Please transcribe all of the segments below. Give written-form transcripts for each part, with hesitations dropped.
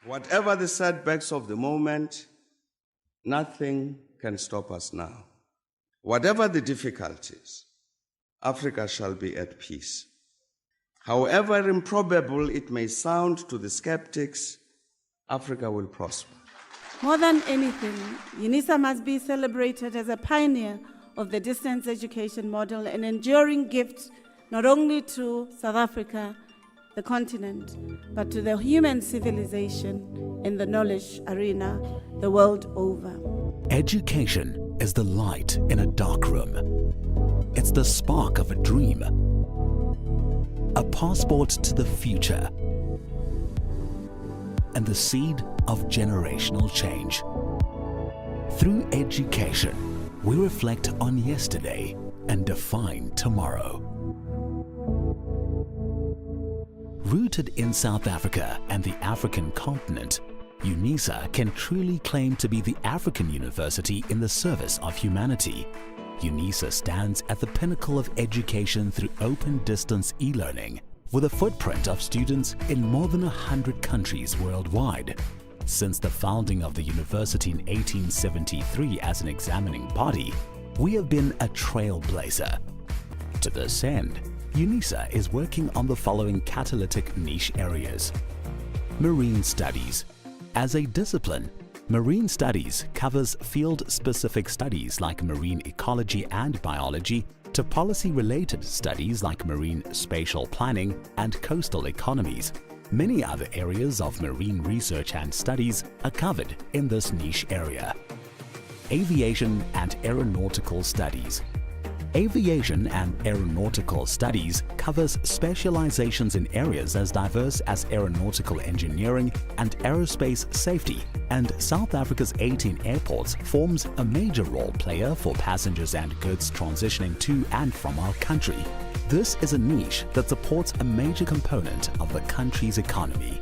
Whatever the setbacks of the moment, nothing can stop us now. Whatever the difficulties, Africa shall be at peace. However improbable it may sound to the skeptics, Africa will prosper. More than anything, Unisa must be celebrated as a pioneer of the distance education model, an enduring gift not only to South Africa, the continent, but to the human civilization in the knowledge arena the world over. Education is the light in a dark room. It's the spark of a dream, a passport to the future, and the seed of generational change. Through education, we reflect on yesterday and define tomorrow. Rooted in South Africa and the African continent, Unisa can truly claim to be the African university in the service of humanity. Unisa stands at the pinnacle of education through open distance e-learning, with a footprint of students in more than 100 countries worldwide. Since the founding of the university in 1873 as an examining body, we have been a trailblazer. To this end, Unisa is working on the following catalytic niche areas. Marine studies. As a discipline, marine studies covers field-specific studies like marine ecology and biology, to policy-related studies like marine spatial planning and coastal economies. Many other areas of marine research and studies are covered in this niche area. Aviation and Aeronautical Studies. Aviation and Aeronautical Studies covers specializations in areas as diverse as aeronautical engineering and aerospace safety, and South Africa's 18 airports forms a major role player for passengers and goods transitioning to and from our country. This is a niche that supports a major component of the country's economy.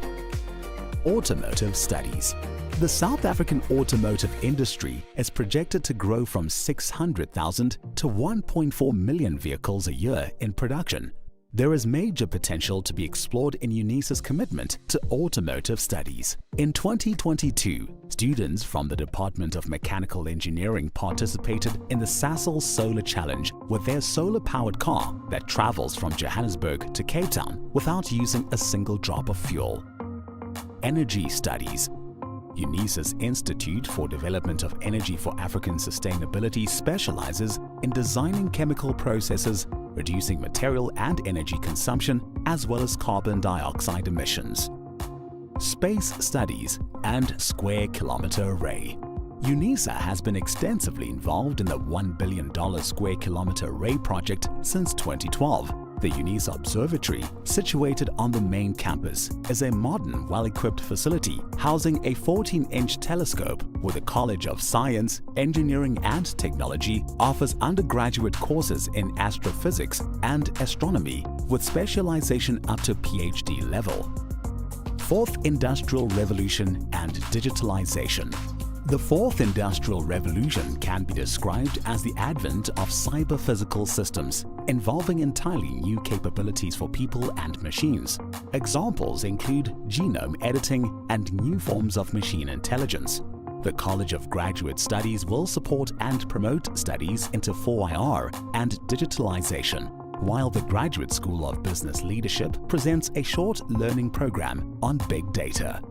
Automotive Studies. The South African automotive industry is projected to grow from 600,000 to 1.4 million vehicles a year in production. There is major potential to be explored in Unisa's commitment to automotive studies. In 2022, students from the Department of Mechanical Engineering participated in the Sasol Solar Challenge with their solar-powered car that travels from Johannesburg to Cape Town without using a single drop of fuel. Energy Studies. Unisa's Institute for Development of Energy for African Sustainability specializes in designing chemical processes, reducing material and energy consumption, as well as carbon dioxide emissions. Space Studies and Square Kilometer Array. Unisa has been extensively involved in the $1 billion Square Kilometer Array project since 2012. The Unisa Observatory, situated on the main campus, is a modern, well-equipped facility housing a 14-inch telescope where the College of Science, Engineering and Technology offers undergraduate courses in astrophysics and astronomy with specialization up to PhD level. Fourth Industrial Revolution and Digitalization. The Fourth Industrial Revolution can be described as the advent of cyber-physical systems, involving entirely new capabilities for people and machines. Examples include genome editing and new forms of machine intelligence. The College of Graduate Studies will support and promote studies into 4IR and digitalization, while the Graduate School of Business Leadership presents a short learning program on big data.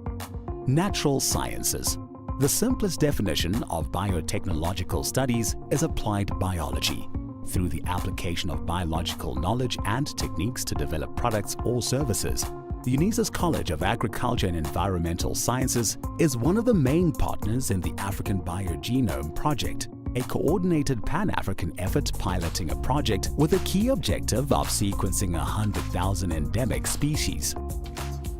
Natural Sciences. The simplest definition of biotechnological studies is applied biology. Through the application of biological knowledge and techniques to develop products or services, the Unisa's College of Agriculture and Environmental Sciences is one of the main partners in the African Biogenome Project, a coordinated Pan-African effort piloting a project with a key objective of sequencing 100,000 endemic species.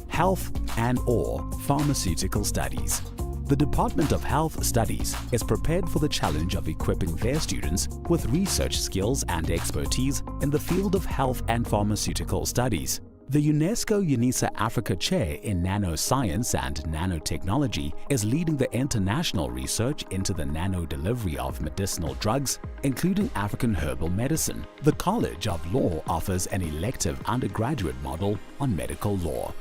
Health and/or Pharmaceutical Studies. The Department of Health Studies is prepared for the challenge of equipping their students with research skills and expertise in the field of health and pharmaceutical studies. The UNESCO Unisa Africa Chair in Nanoscience and Nanotechnology is leading the international research into the nano-delivery of medicinal drugs, including African herbal medicine. The College of Law offers an elective undergraduate model on medical law.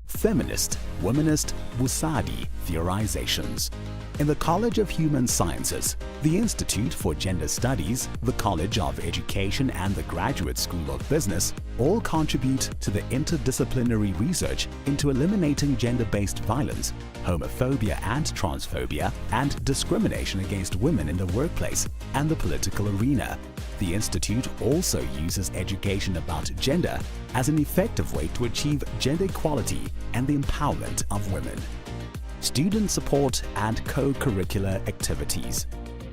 Feminist, Womanist, Wusadi Theorizations. In the College of Human Sciences, the Institute for Gender Studies, the College of Education and the Graduate School of Business all contribute to the interdisciplinary research into eliminating gender-based violence, homophobia and transphobia, and discrimination against women in the workplace and the political arena. The Institute also uses education about gender as an effective way to achieve gender equality and the empowerment of women. Student support and co-curricular activities.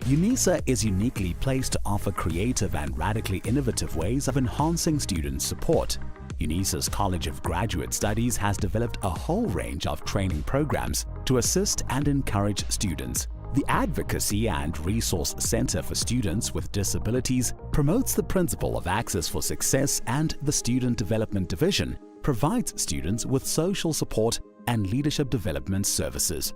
Unisa is uniquely placed to offer creative and radically innovative ways of enhancing student support. Unisa's College of Graduate Studies has developed a whole range of training programs to assist and encourage students. The Advocacy and Resource Center for Students with Disabilities promotes the principle of access for success, and the Student Development Division provides students with social support and leadership development services.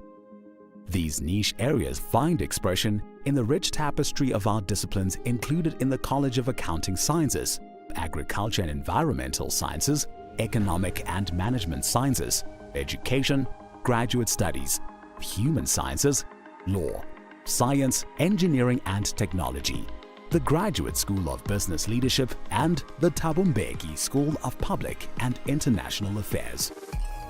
These niche areas find expression in the rich tapestry of our disciplines included in the College of Accounting Sciences, Agriculture and Environmental Sciences, Economic and Management Sciences, Education, Graduate Studies, Human Sciences, Law, Science, Engineering and Technology, the Graduate School of Business Leadership, and the Thabo Mbeki School of Public and International Affairs.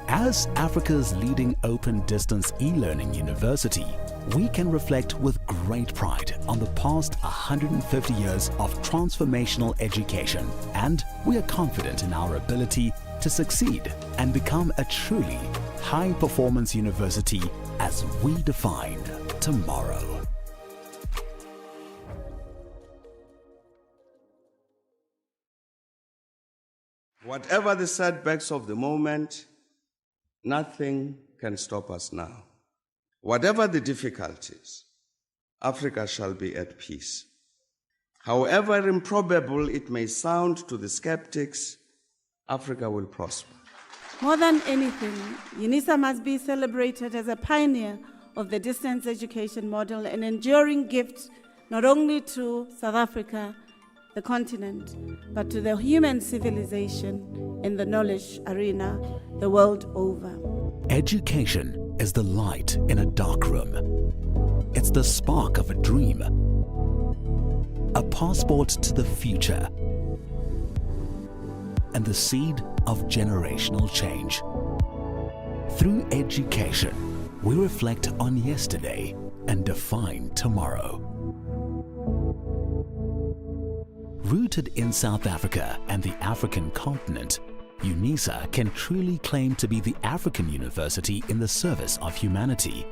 As Africa's leading open distance e-learning university, we can reflect with great pride on the past 150 years of transformational education, and we are confident in our ability to succeed and become a truly high-performance university as we define tomorrow. Whatever the setbacks of the moment, nothing can stop us now. Whatever the difficulties, Africa shall be at peace. However improbable it may sound to the skeptics, Africa will prosper. More than anything, Unisa must be celebrated as a pioneer of the distance education model, an enduring gift not only to South Africa, the continent, but to the human civilization in the knowledge arena the world over. Education is the light in a dark room. It's the spark of a dream, a passport to the future, and the seed of generational change. Through education, we reflect on yesterday and define tomorrow. Rooted in South Africa and the African continent, Unisa can truly claim to be the African university in the service of humanity.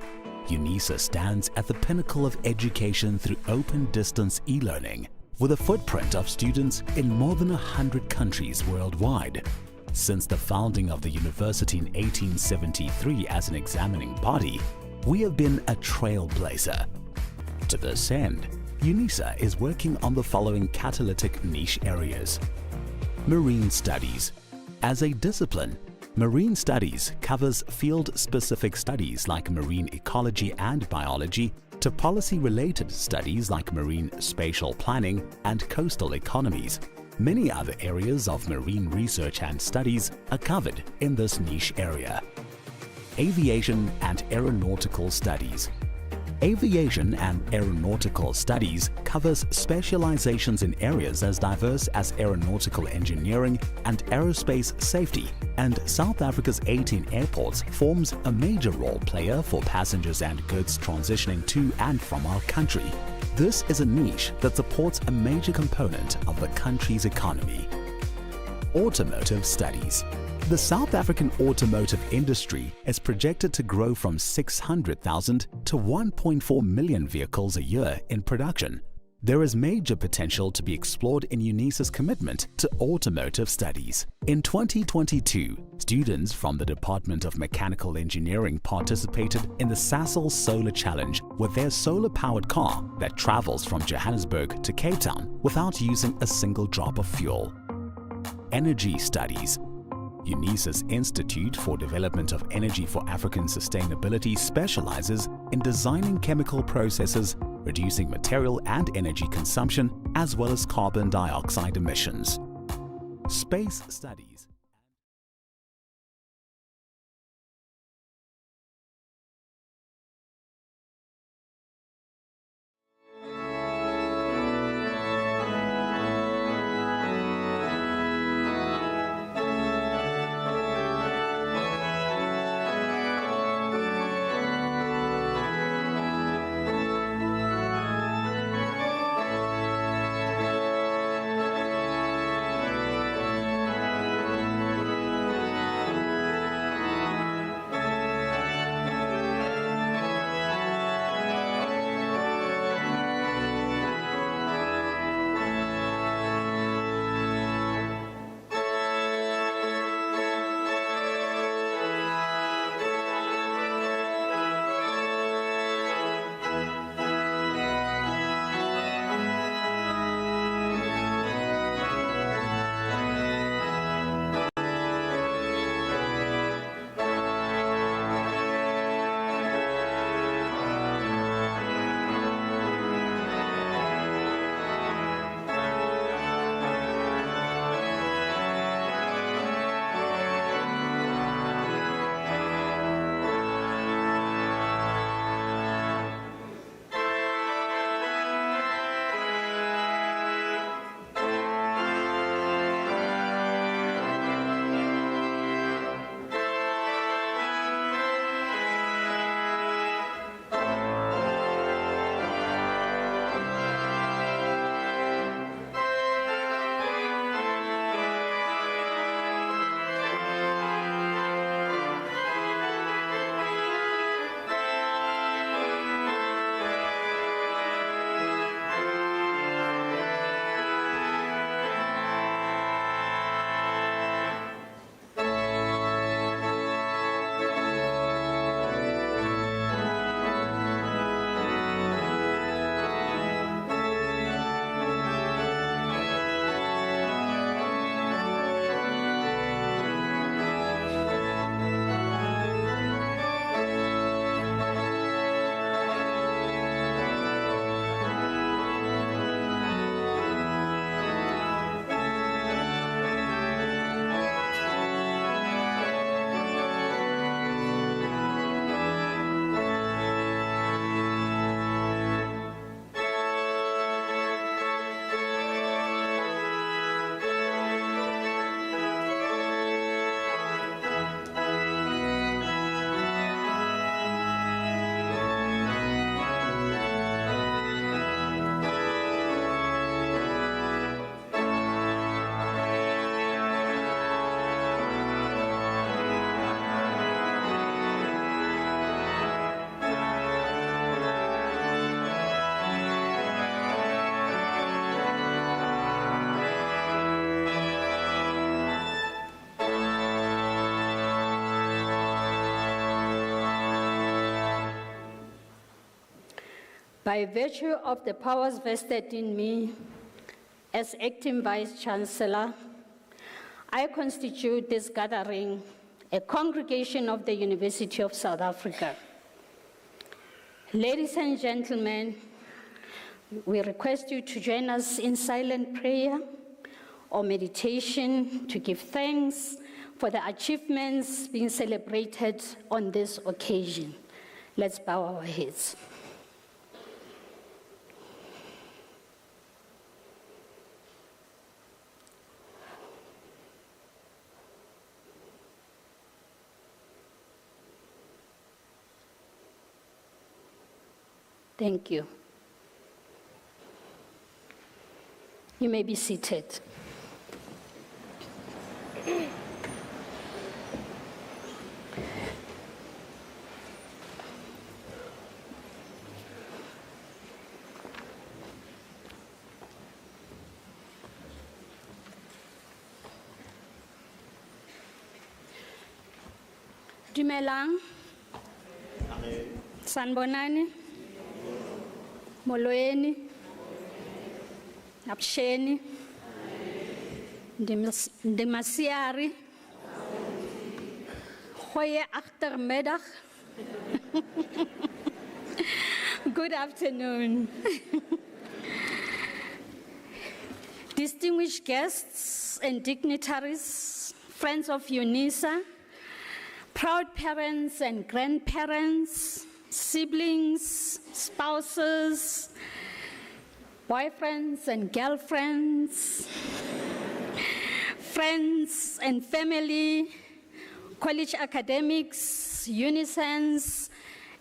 Unisa stands at the pinnacle of education through open distance e-learning, with a footprint of students in more than 100 countries worldwide. Since the founding of the university in 1873 as an examining body, we have been a trailblazer. To this end, Unisa is working on the following catalytic niche areas. Marine studies. As a discipline, marine studies covers field-specific studies like marine ecology and biology, to policy-related studies like marine spatial planning and coastal economies. Many other areas of marine research and studies are covered in this niche area. Aviation and aeronautical studies. Aviation and aeronautical studies covers specializations in areas as diverse as aeronautical engineering and aerospace safety, and South Africa's 18 airports forms a major role player for passengers and goods transitioning to and from our country. This is a niche that supports a major component of the country's economy. Automotive studies. The South African automotive industry is projected to grow from 600,000 to 1.4 million vehicles a year in production. There is major potential to be explored in Unisa's commitment to automotive studies. In 2022, students from the Department of Mechanical Engineering participated in the Sasol Solar Challenge with their solar-powered car that travels from Johannesburg to Cape Town without using a single drop of fuel. Energy studies. Unisa's Institute for Development of Energy for African Sustainability specializes in designing chemical processes, reducing material and energy consumption, as well as carbon dioxide emissions. Space studies. By virtue of the powers vested in me as acting Vice-Chancellor, I constitute this gathering a congregation of the University of South Africa. Ladies and gentlemen, we request you to join us in silent prayer or meditation to give thanks for the achievements being celebrated on this occasion. Let's bow our heads. Thank you. You may be seated. Dumelang. Sanbonani. Moloeni. Absheni. Demasiari. Goeie achtermiddag. Good afternoon. Distinguished guests and dignitaries, friends of Unisa, proud parents and grandparents, siblings, spouses, boyfriends and girlfriends, friends and family, college academics, Unisans,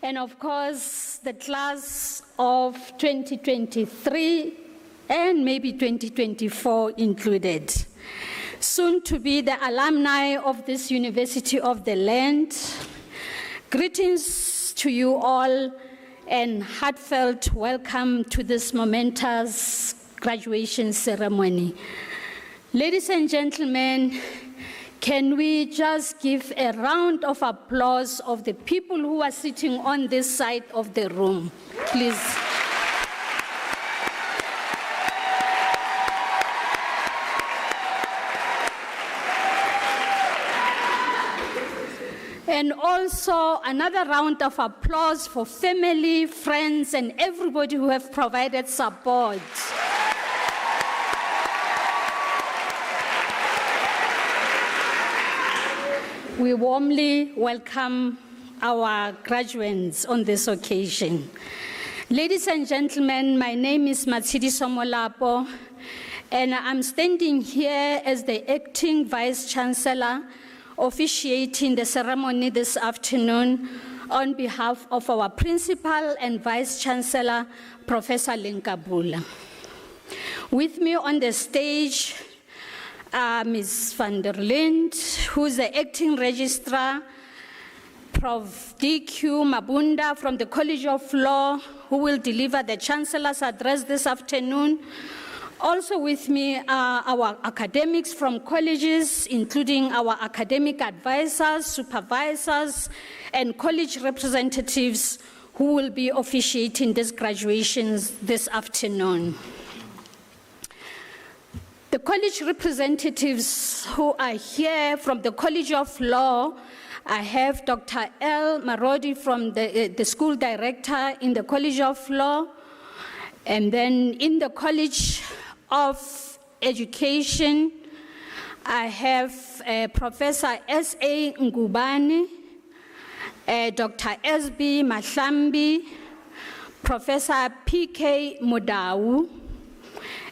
and of course the class of 2023 and maybe 2024 included. Soon to be the alumni of this University of the Land. Greetings to you all and heartfelt welcome to this momentous graduation ceremony. Ladies and gentlemen, can we just give a round of applause of the people who are sitting on this side of the room, please? And also another round of applause for family, friends, and everybody who have provided support. We warmly welcome our graduates on this occasion. Ladies and gentlemen, my name is Matsidi Somolapo, and I'm standing here as the acting Vice-Chancellor officiating the ceremony this afternoon on behalf of our Principal and Vice-Chancellor, Professor Lenkabula. With me on the stage, Ms. van der Lind, who's the acting registrar, Prof. D.Q. Mabunda from the College of Law, who will deliver the Chancellor's address this afternoon. Also with me are our academics from colleges, including our academic advisors, supervisors, and college representatives who will be officiating these graduations this afternoon. The college representatives who are here from the College of Law, I have Dr. L. Marodi from the school director in the College of Law, and then in the College of Education, I have Professor S.A. Ngubane, Dr. S.B. Mahlambi, Professor P.K. Mudau,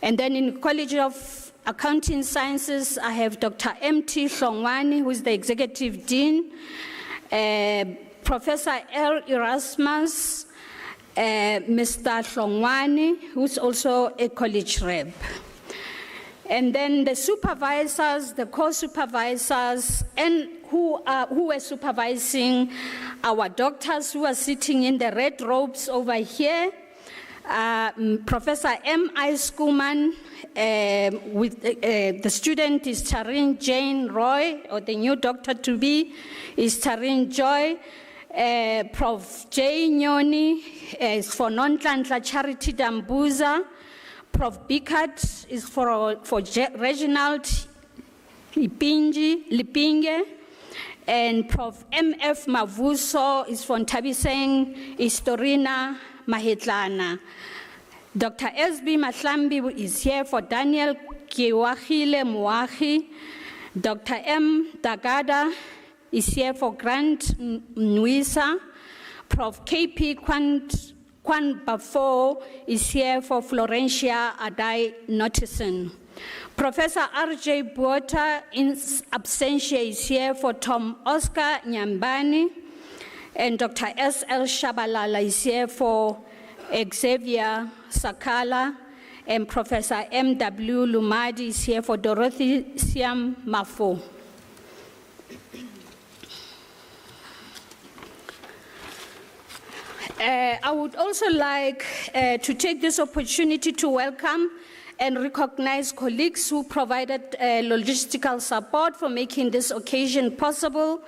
and then in the College of Accounting Sciences, I have Dr. M.T. Hlongwane, who is the Executive Dean, Professor L. Erasmus, Mr. Hlongwane, who's also a college rep. And then the supervisors, the co-supervisors, and who are supervising our doctors who are sitting in the red robes over here. Professor M.I. Skuman, with the student is Taryn Jane Roy, or the new doctor to be is Taryn Joy, Prof. J. Nyoni is for Non-Tlantla Charity Dambuza. Prof. Bikat is for Reginald Lipinge. And Prof. M.F. Mavuso is for Ntabiseng Istorina Mahetlana. Dr. S.B. Mahlambi is here for Daniel Kiwahile Muahi. Dr. M. Dagada is here for Grant Nwisa. Prof. K.P. Kwan Bafo is here for Florentia Adai Notison. Professor R.J. Buota in absentia is here for Tom Oscar Nyambani. And Dr. S.L. Shabalala is here for Xavier Sakala. And Professor M.W. Lumadi is here for Dorothy Siam Mafo. I would also like to take this opportunity to welcome and recognize colleagues who provided logistical support for making this occasion possible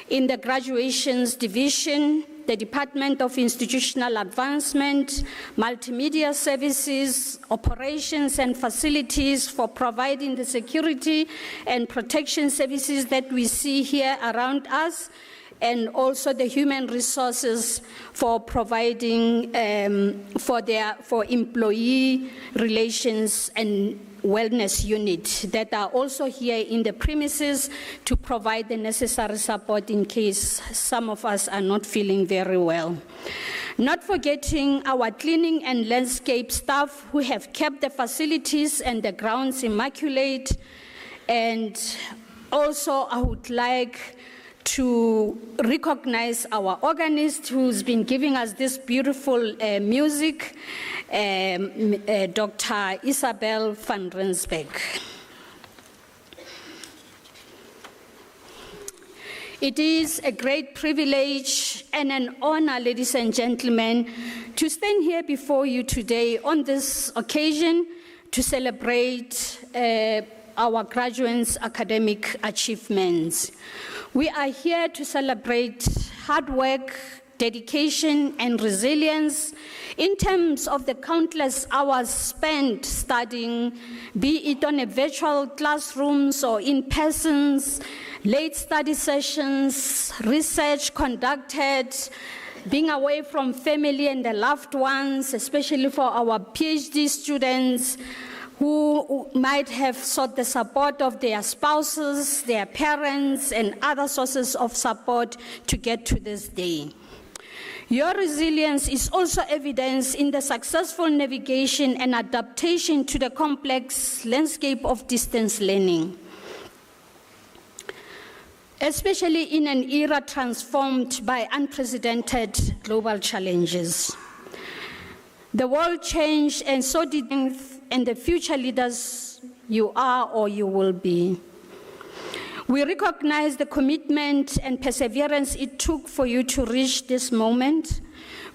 in the Graduations Division, the Department of Institutional Advancement, Multimedia Services, Operations and Facilities for providing the security and protection services that we see here around us, and also the human resources for providing for employee relations and wellness unit that are also here in the premises to provide the necessary support in case some of us are not feeling very well. Not forgetting our cleaning and landscape staff who have kept the facilities and the grounds immaculate. And also I would like to recognize our organist who's been giving us this beautiful music, Dr. Isabel van Rensbeck. It is a great privilege and an honor, ladies and gentlemen, to stand here before you today on this occasion to celebrate our graduates' academic achievements. We are here to celebrate hard work, dedication, and resilience in terms of the countless hours spent studying, be it on a virtual classrooms or in persons, late study sessions, research conducted, being away from family and their loved ones, especially for our PhD students, who might have sought the support of their spouses, their parents, and other sources of support to get to this day. Your resilience is also evidenced in the successful navigation and adaptation to the complex landscape of distance learning, especially in an era transformed by unprecedented global challenges. The world changed, and so did and the future leaders you are or you will be. We recognize the commitment and perseverance it took for you to reach this moment.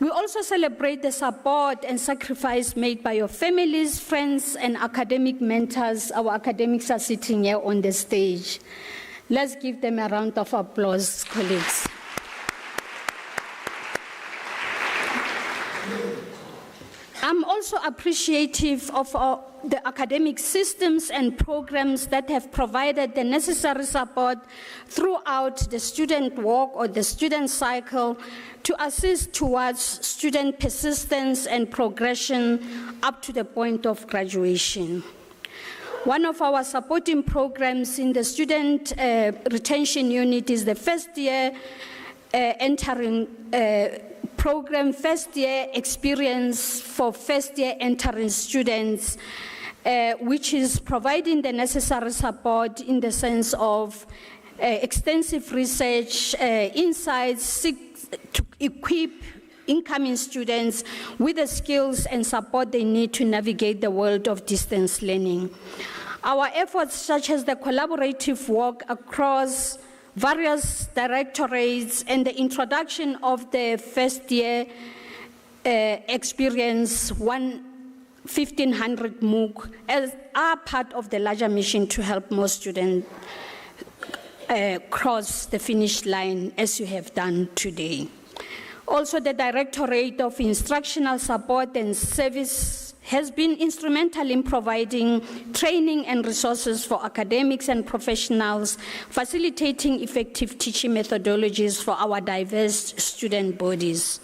We also celebrate the support and sacrifice made by your families, friends, and academic mentors. Our academics are sitting here on the stage. Let's give them a round of applause, colleagues. I'm also appreciative of the academic systems and programs that have provided the necessary support throughout the student walk or the student cycle to assist towards student persistence and progression up to the point of graduation. One of our supporting programs in the student retention unit is the first year entering program, first year experience for first year entering students, which is providing the necessary support in the sense of extensive research, insights to equip incoming students with the skills and support they need to navigate the world of distance learning. Our efforts, such as the collaborative work across various directorates and the introduction of the first year experience 1500 MOOC, are part of the larger mission to help more students cross the finish line as you have done today. Also, the Directorate of Instructional Support and Service has been instrumental in providing training and resources for academics and professionals, facilitating effective teaching methodologies for our diverse student bodies.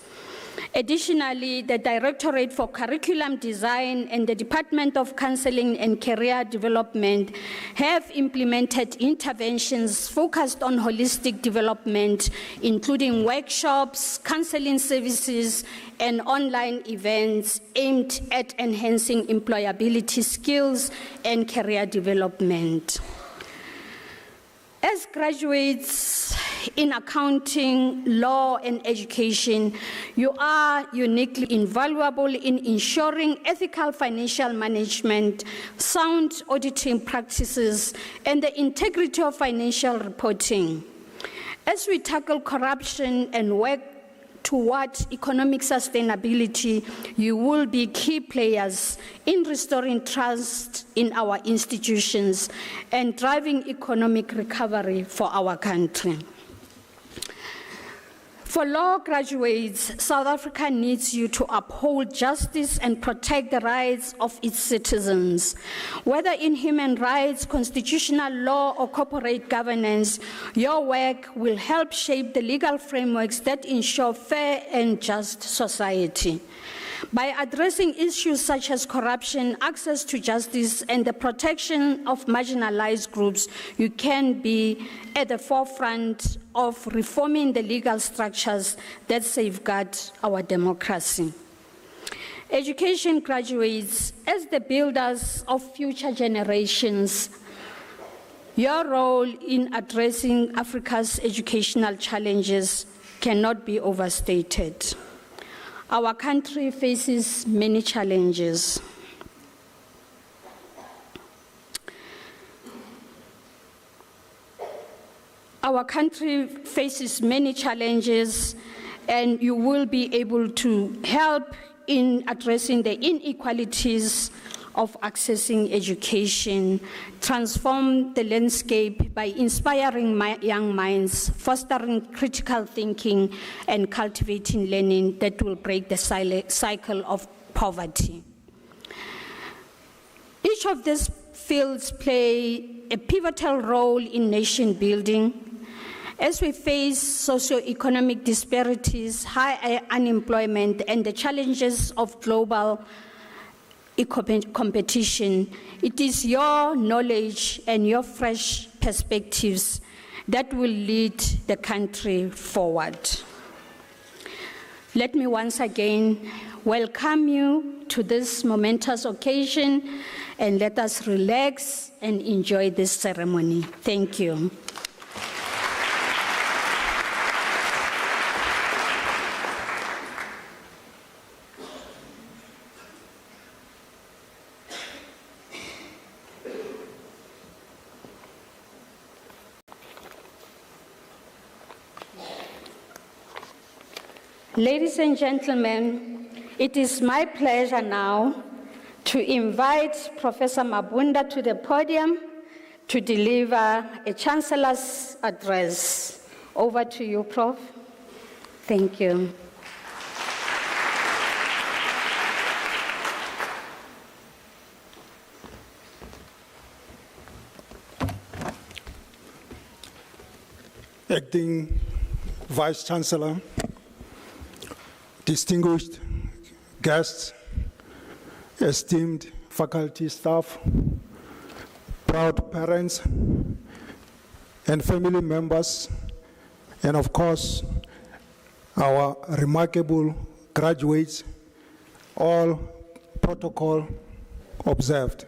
Additionally, the Directorate for Curriculum Design and the Department of Counseling and Career Development have implemented interventions focused on holistic development, including workshops, counseling services, and online events aimed at enhancing employability skills and career development. As graduates in accounting, law, and education, you are uniquely invaluable in ensuring ethical financial management, sound auditing practices, and the integrity of financial reporting. As we tackle corruption and work toward economic sustainability, you will be key players in restoring trust in our institutions and driving economic recovery for our country. For law graduates, South Africa needs you to uphold justice and protect the rights of its citizens. Whether in human rights, constitutional law, or corporate governance, your work will help shape the legal frameworks that ensure fair and just society. By addressing issues such as corruption, access to justice, and the protection of marginalized groups, you can be at the forefront of reforming the legal structures that safeguard our democracy. Education graduates, as the builders of future generations, your role in addressing Africa's educational challenges cannot be overstated. Our country faces many challenges. Our country faces many challenges, and you will be able to help in addressing the inequalities of accessing education, transform the landscape by inspiring young minds, fostering critical thinking, and cultivating learning that will break the cycle of poverty. Each of these fields play a pivotal role in nation building. As we face socioeconomic disparities, high unemployment, and the challenges of global competition, it is your knowledge and your fresh perspectives that will lead the country forward. Let me once again welcome you to this momentous occasion, and let us relax and enjoy this ceremony. Thank you. Ladies and gentlemen, it is my pleasure now to invite Professor Mabunda to the podium to deliver a Chancellor's address. Over to you, Prof. Thank you. Acting Vice Chancellor, distinguished guests, esteemed faculty staff, proud parents, and family members, and of course, our remarkable graduates, all protocol observed.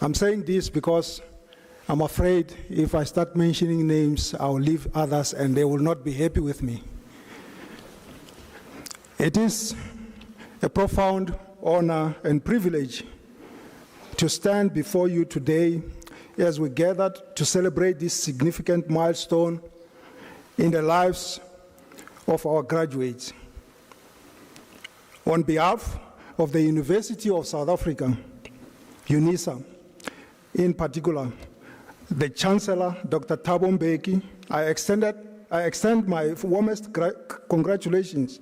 I'm saying this because I'm afraid if I start mentioning names, I'll leave others and they will not be happy with me. It is a profound honor and privilege to stand before you today as we gathered to celebrate this significant milestone in the lives of our graduates. On behalf of the University of South Africa, Unisa in particular, the Chancellor, Dr. Thabo Mbeki, I extend my warmest congratulations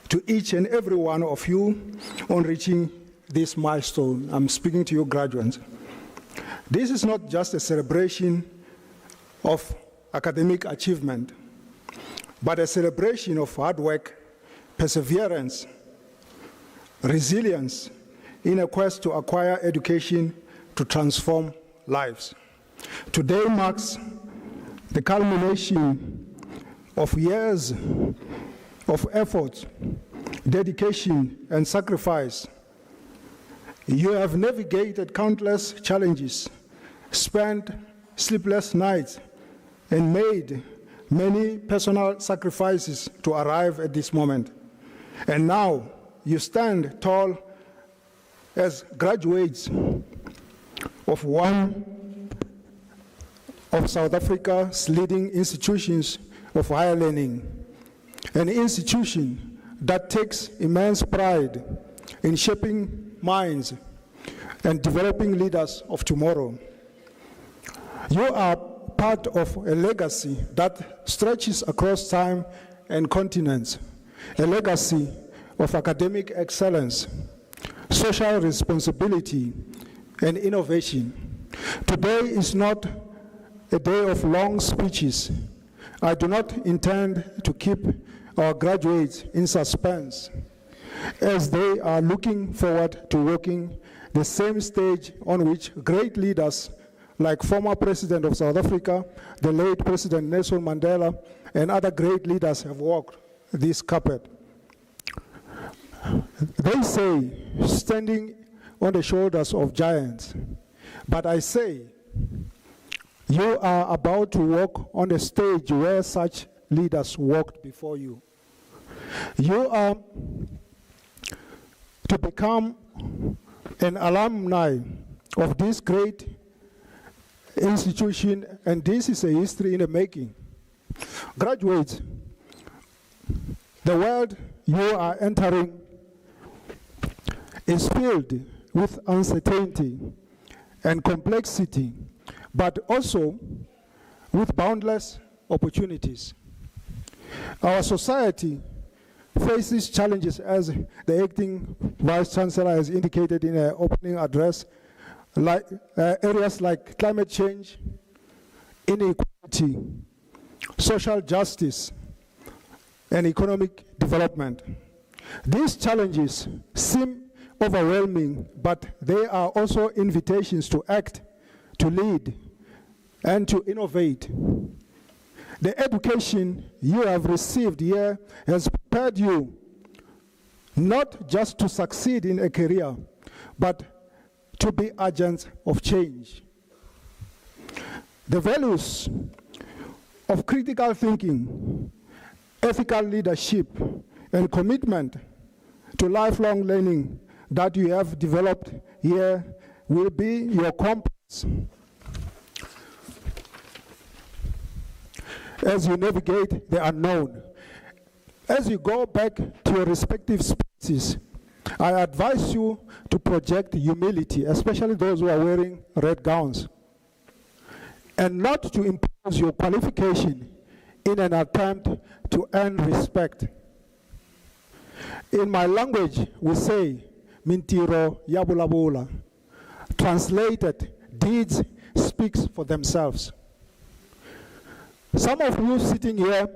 to each and every one of you on reaching this milestone. I'm speaking to you graduates. This is not just a celebration of academic achievement, but a celebration of hard work, perseverance, resilience in a quest to acquire education to transform lives. Today marks the culmination of years of effort, dedication, and sacrifice. You have navigated countless challenges, spent sleepless nights, and made many personal sacrifices to arrive at this moment. And now you stand tall as graduates of one of South Africa's leading institutions of higher learning, an institution that takes immense pride in shaping minds and developing leaders of tomorrow. You are part of a legacy that stretches across time and continents, a legacy of academic excellence, social responsibility, and innovation. Today is not a day of long speeches. I do not intend to keep our graduates in suspense as they are looking forward to walking the same stage on which great leaders like former President of South Africa, the late President Nelson Mandela, and other great leaders have walked this carpet. They say, standing on the shoulders of giants, but I say, you are about to walk on the stage where such leaders walked before you. You are to become an alumni of this great institution, and this is a history in the making. Graduates, the world you are entering is filled with uncertainty and complexity, but also with boundless opportunities. Our society faces challenges, as the acting Vice Chancellor has indicated in her opening address, like areas like climate change, inequality, social justice, and economic development. These challenges seem overwhelming, but they are also invitations to act, to lead, and to innovate. The education you have received here has prepared you not just to succeed in a career, but to be agents of change. The values of critical thinking, ethical leadership, and commitment to lifelong learning that you have developed here will be your compass as you navigate the unknown. As you go back to your respective spaces, I advise you to project humility, especially those who are wearing red gowns, and not to impose your qualification in an attempt to earn respect. In my language, we say, Mintiro Yabulabula. Translated, deeds speaks for themselves. Some of you sitting here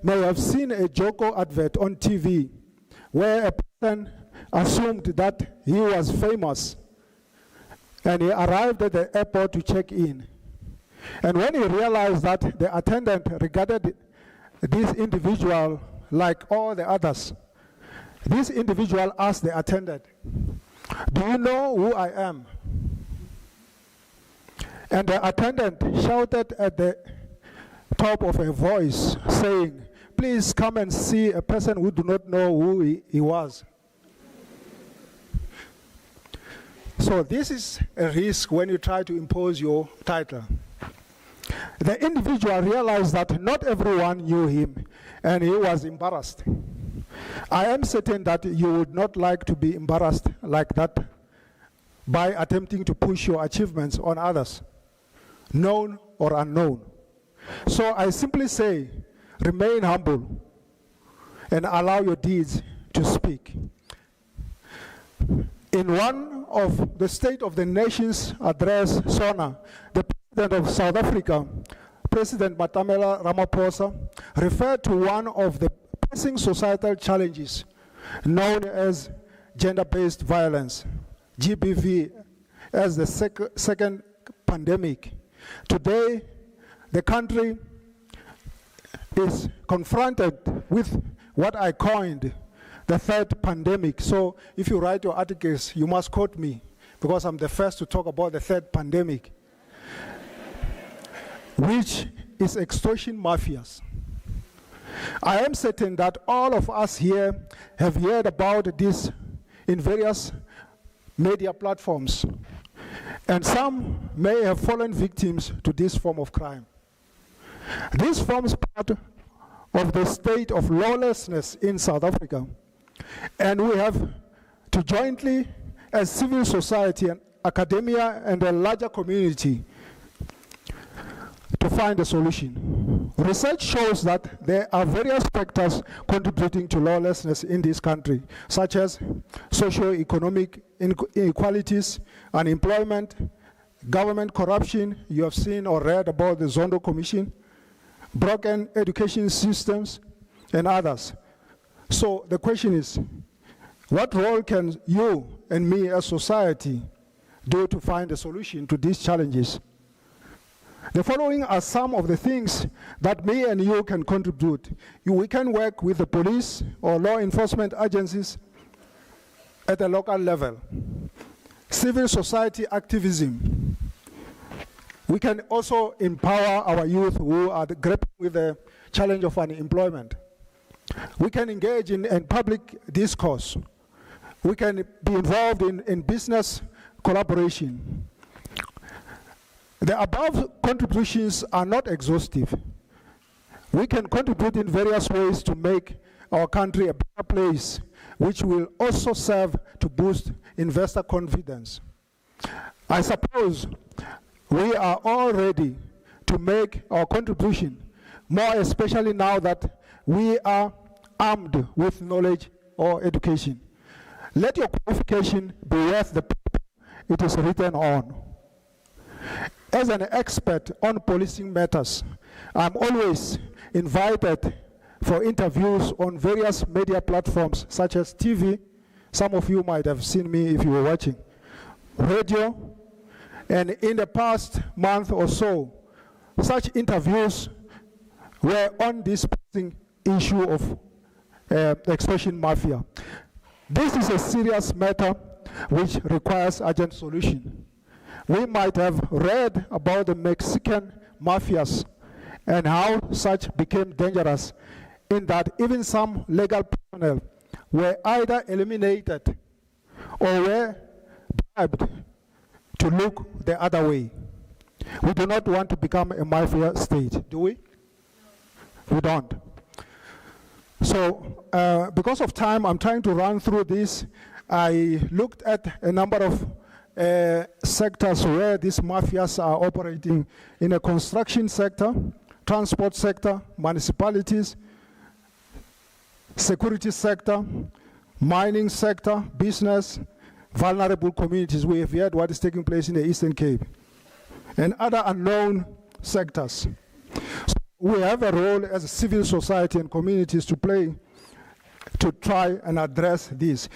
may have seen a Joko advert on TV where a person assumed that he was famous and he arrived at the airport to check in. And when he realized that the attendant regarded this individual like all the others, this individual asked the attendant, "Do you know who I am?" And the attendant shouted at the top of her voice, saying, "Please come and see a person who do not know who he was." So this is a risk when you try to impose your title. The individual realized that not everyone knew him, and he was embarrassed. I am certain that you would not like to be embarrassed like that by attempting to push your achievements on others. known or unknown. So I simply say, remain humble and allow your deeds to speak. In one of the State of the Nation's address, SONA, the President of South Africa, President Matamela Ramaphosa, referred to one of the pressing societal challenges known as gender-based violence, GBV, as the second pandemic. Today, the country is confronted with what I coined the third pandemic. So if you write your articles, you must quote me, because I'm the first to talk about the third pandemic, which is extortion mafias. I am certain that all of us here have heard about this in various media platforms, and some may have fallen victims to this form of crime. This forms part of the state of lawlessness in South Africa, and we have to jointly, as civil society and academia and a larger community, to find a solution. Research shows that there are various factors contributing to lawlessness in this country, such as socio-economic inequalities, unemployment, government corruption. You have seen or read about the Zondo Commission, broken education systems, and others. So the question is, what role can you and me as society do to find a solution to these challenges? The following are some of the things that me and you can contribute. We can work with the police or law enforcement agencies at a local level. Civil society activism. We can also empower our youth who are grappling with the challenge of unemployment. We can engage in public discourse. We can be involved in business collaboration. The above contributions are not exhaustive. We can contribute in various ways to make our country a better place, which will also serve to boost investor confidence. I suppose we are all ready to make our contribution, more especially now that we are armed with knowledge or education. Let your qualification be worth the paper it is written on. As an expert on policing matters, I'm always invited for interviews on various media platforms such as TV. Some of you might have seen me if you were watching. Radio, and in the past month or so, such interviews were on this pressing issue of extortion mafia. This is a serious matter which requires urgent solution. We might have read about the Mexican mafias and how such became dangerous, in that even some legal personnel were either eliminated or were bribed to look the other way. We do not want to become a mafia state, do we? We don't. So, because of time, I'm trying to run through this. I looked at a number of sectors where these mafias are operating: in a construction sector, transport sector, municipalities, security sector, mining sector, business, vulnerable communities. We have heard what is taking place in the Eastern Cape, and other unknown sectors. So we have a role as a civil society and communities to play to try and address this.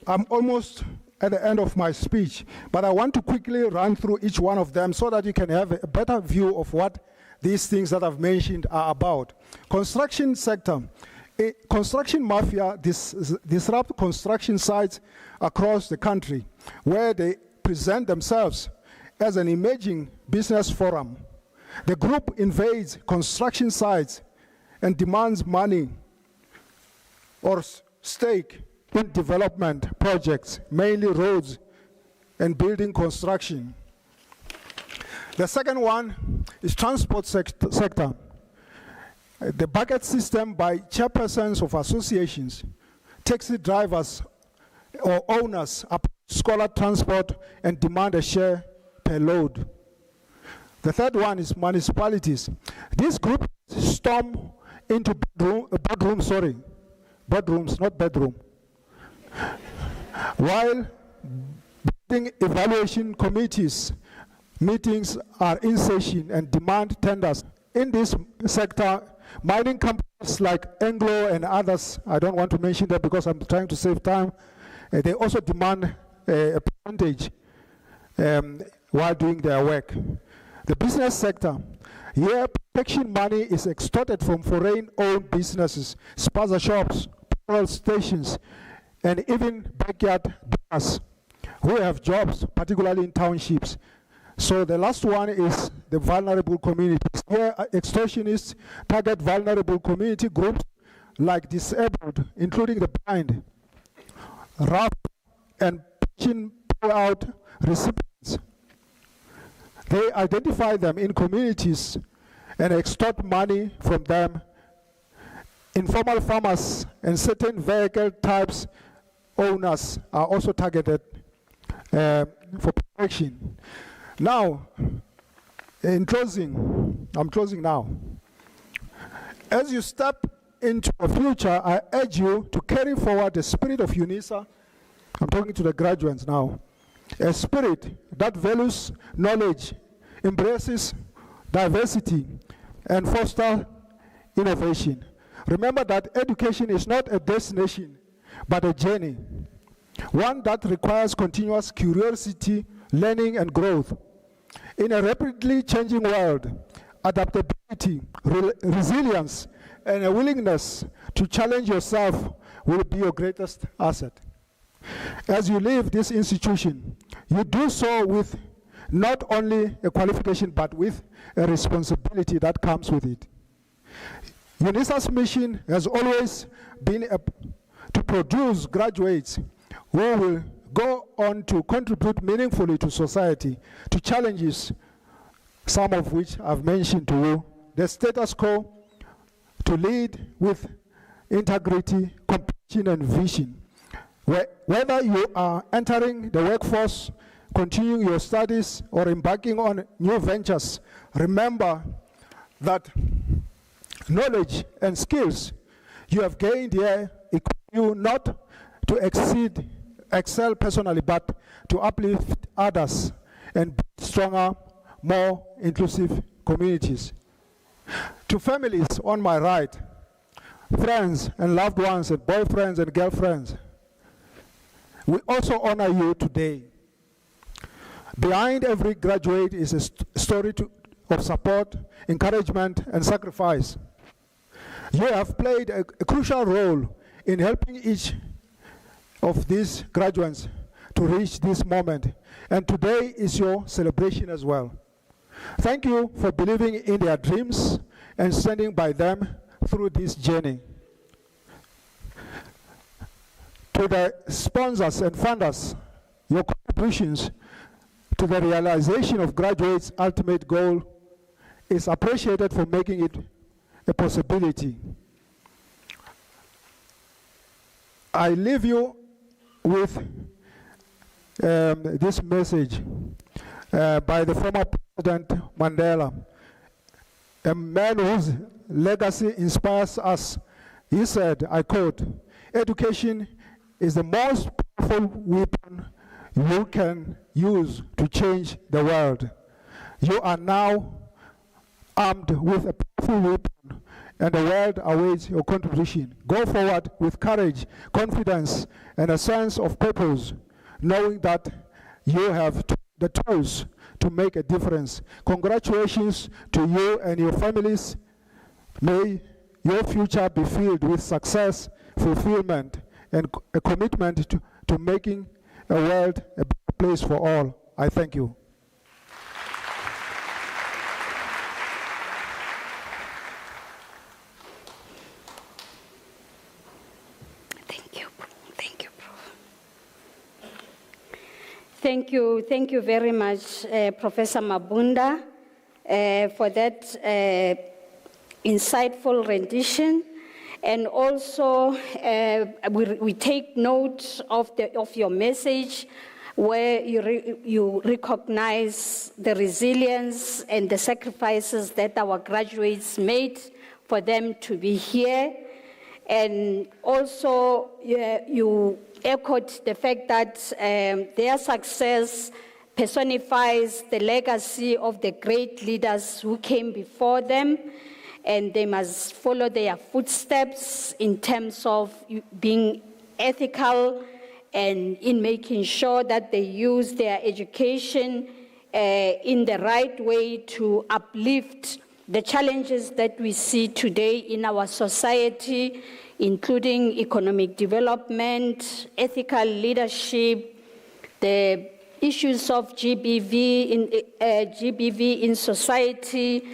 I'm almost at the end of my speech, but I want to quickly run through each one of them so that you can have a better view of what these things that I've mentioned are about. Construction sector. Construction mafia disrupt construction sites across the country, where they present themselves as an emerging business forum. The group invades construction sites and demands money or stake in development projects, mainly roads and building construction. The second one is transport sector. The bucket system by chairpersons of associations, taxi drivers or owners approach scholar transport and demand a share per load. The third one is municipalities. This group storm into boardrooms, not bedroom, while building evaluation committees, meetings are in session and demand tenders. In this sector, mining companies like Anglo and others, I don't want to mention that because I'm trying to save time, they also demand a percentage while doing their work. The business sector, here protection money is extorted from foreign-owned businesses, spaza shops, petrol stations, and even backyard donors who have jobs, particularly in townships. So the last one is the vulnerable communities. Here, extortionists target vulnerable community groups like disabled, including the blind, rough, and pension payout recipients. They identify them in communities and extort money from them. Informal farmers and certain vehicle types owners are also targeted for protection. Now, in closing, I'm closing now. As you step into the future, I urge you to carry forward the spirit of Unisa. I'm talking to the graduates now. A spirit that values knowledge, embraces diversity, and fosters innovation. Remember that education is not a destination, but a journey, one that requires continuous curiosity, learning, and growth. In a rapidly changing world, adaptability, resilience, and a willingness to challenge yourself will be your greatest asset. As you leave this institution, you do so with not only a qualification, but with a responsibility that comes with it. Unisa's mission has always been to produce graduates who will go on to contribute meaningfully to society, to challenges, some of which I've mentioned to you, the status quo, to lead with integrity, compassion, and vision. Whether you are entering the workforce, continuing your studies, or embarking on new ventures, remember that knowledge and skills you have gained here equip you not to excel personally, but to uplift others and build stronger, more inclusive communities. To families on my right, friends and loved ones and boyfriends and girlfriends, we also honor you today. Behind every graduate is a story of support, encouragement, and sacrifice. You have played a crucial role in helping each of these graduates to reach this moment, and today is your celebration as well. Thank you for believing in their dreams and standing by them through this journey. To the sponsors and funders, your contributions to the realization of graduates' ultimate goal is appreciated for making it a possibility. I leave you with this message by the former President Mandela, a man whose legacy inspires us. He said, I quote, "Education is the most powerful weapon you can use to change the world. You are now armed with a powerful weapon, and the world awaits your contribution. Go forward with courage, confidence, and a sense of purpose, knowing that you have the tools to make a difference. Congratulations to you and your families. May your future be filled with success, fulfillment, and a commitment to making a world a better place for all. I thank you. Thank you very much, Professor Mabunda, for that insightful rendition. And also, we take note of your message where you recognize the resilience and the sacrifices that our graduates made for them to be here. And also you echoed the fact that their success personifies the legacy of the great leaders who came before them, and they must follow their footsteps in terms of being ethical and in making sure that they use their education in the right way to uplift the challenges that we see today in our society, including economic development, ethical leadership, the issues of GBV in society,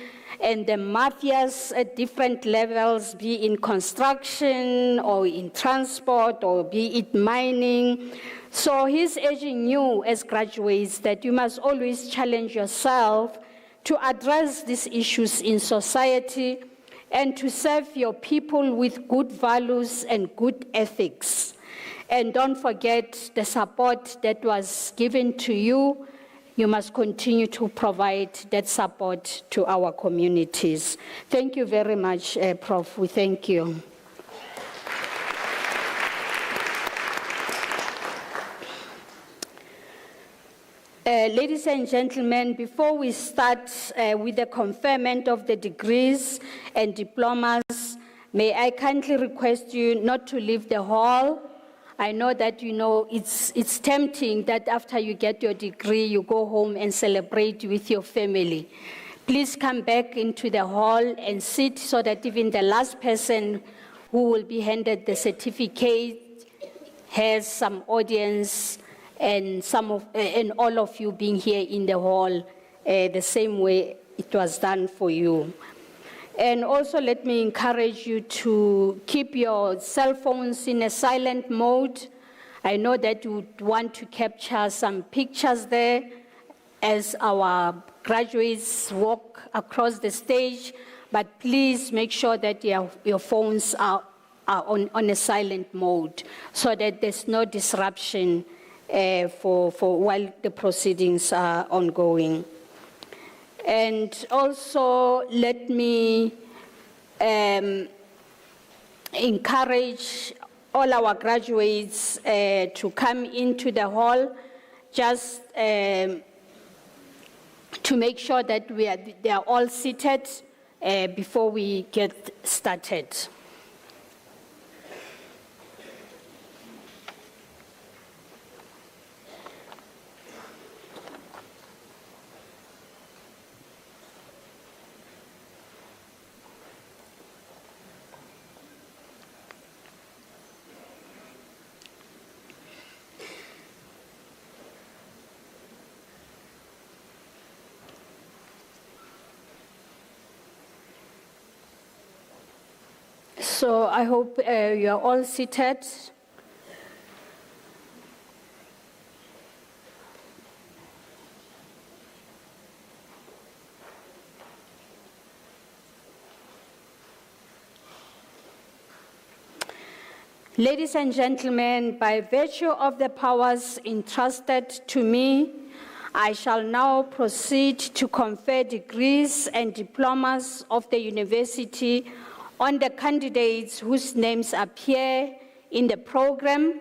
and the mafias at different levels, be in construction or in transport or be it mining. So he's urging you as graduates that you must always challenge yourself to address these issues in society and to serve your people with good values and good ethics. And don't forget the support that was given to you. You must continue to provide that support to our communities. Thank you very much, Prof. We thank you. Ladies and gentlemen, before we start with the conferment of the degrees and diplomas, may I kindly request you not to leave the hall. I know that it's tempting that after you get your degree, you go home and celebrate with your family. Please come back into the hall and sit so that even the last person who will be handed the certificate has some audience and all of you being here in the hall the same way it was done for you. And also let me encourage you to keep your cell phones in a silent mode. I know that you would want to capture some pictures there as our graduates walk across the stage, but please make sure that your phones are on a silent mode so that there's no disruption for while the proceedings are ongoing. And also let me encourage all our graduates to come into the hall just to make sure that they are all seated before we get started. So I hope you are all seated. Ladies and gentlemen, by virtue of the powers entrusted to me, I shall now proceed to confer degrees and diplomas of the university on the candidates whose names appear in the program,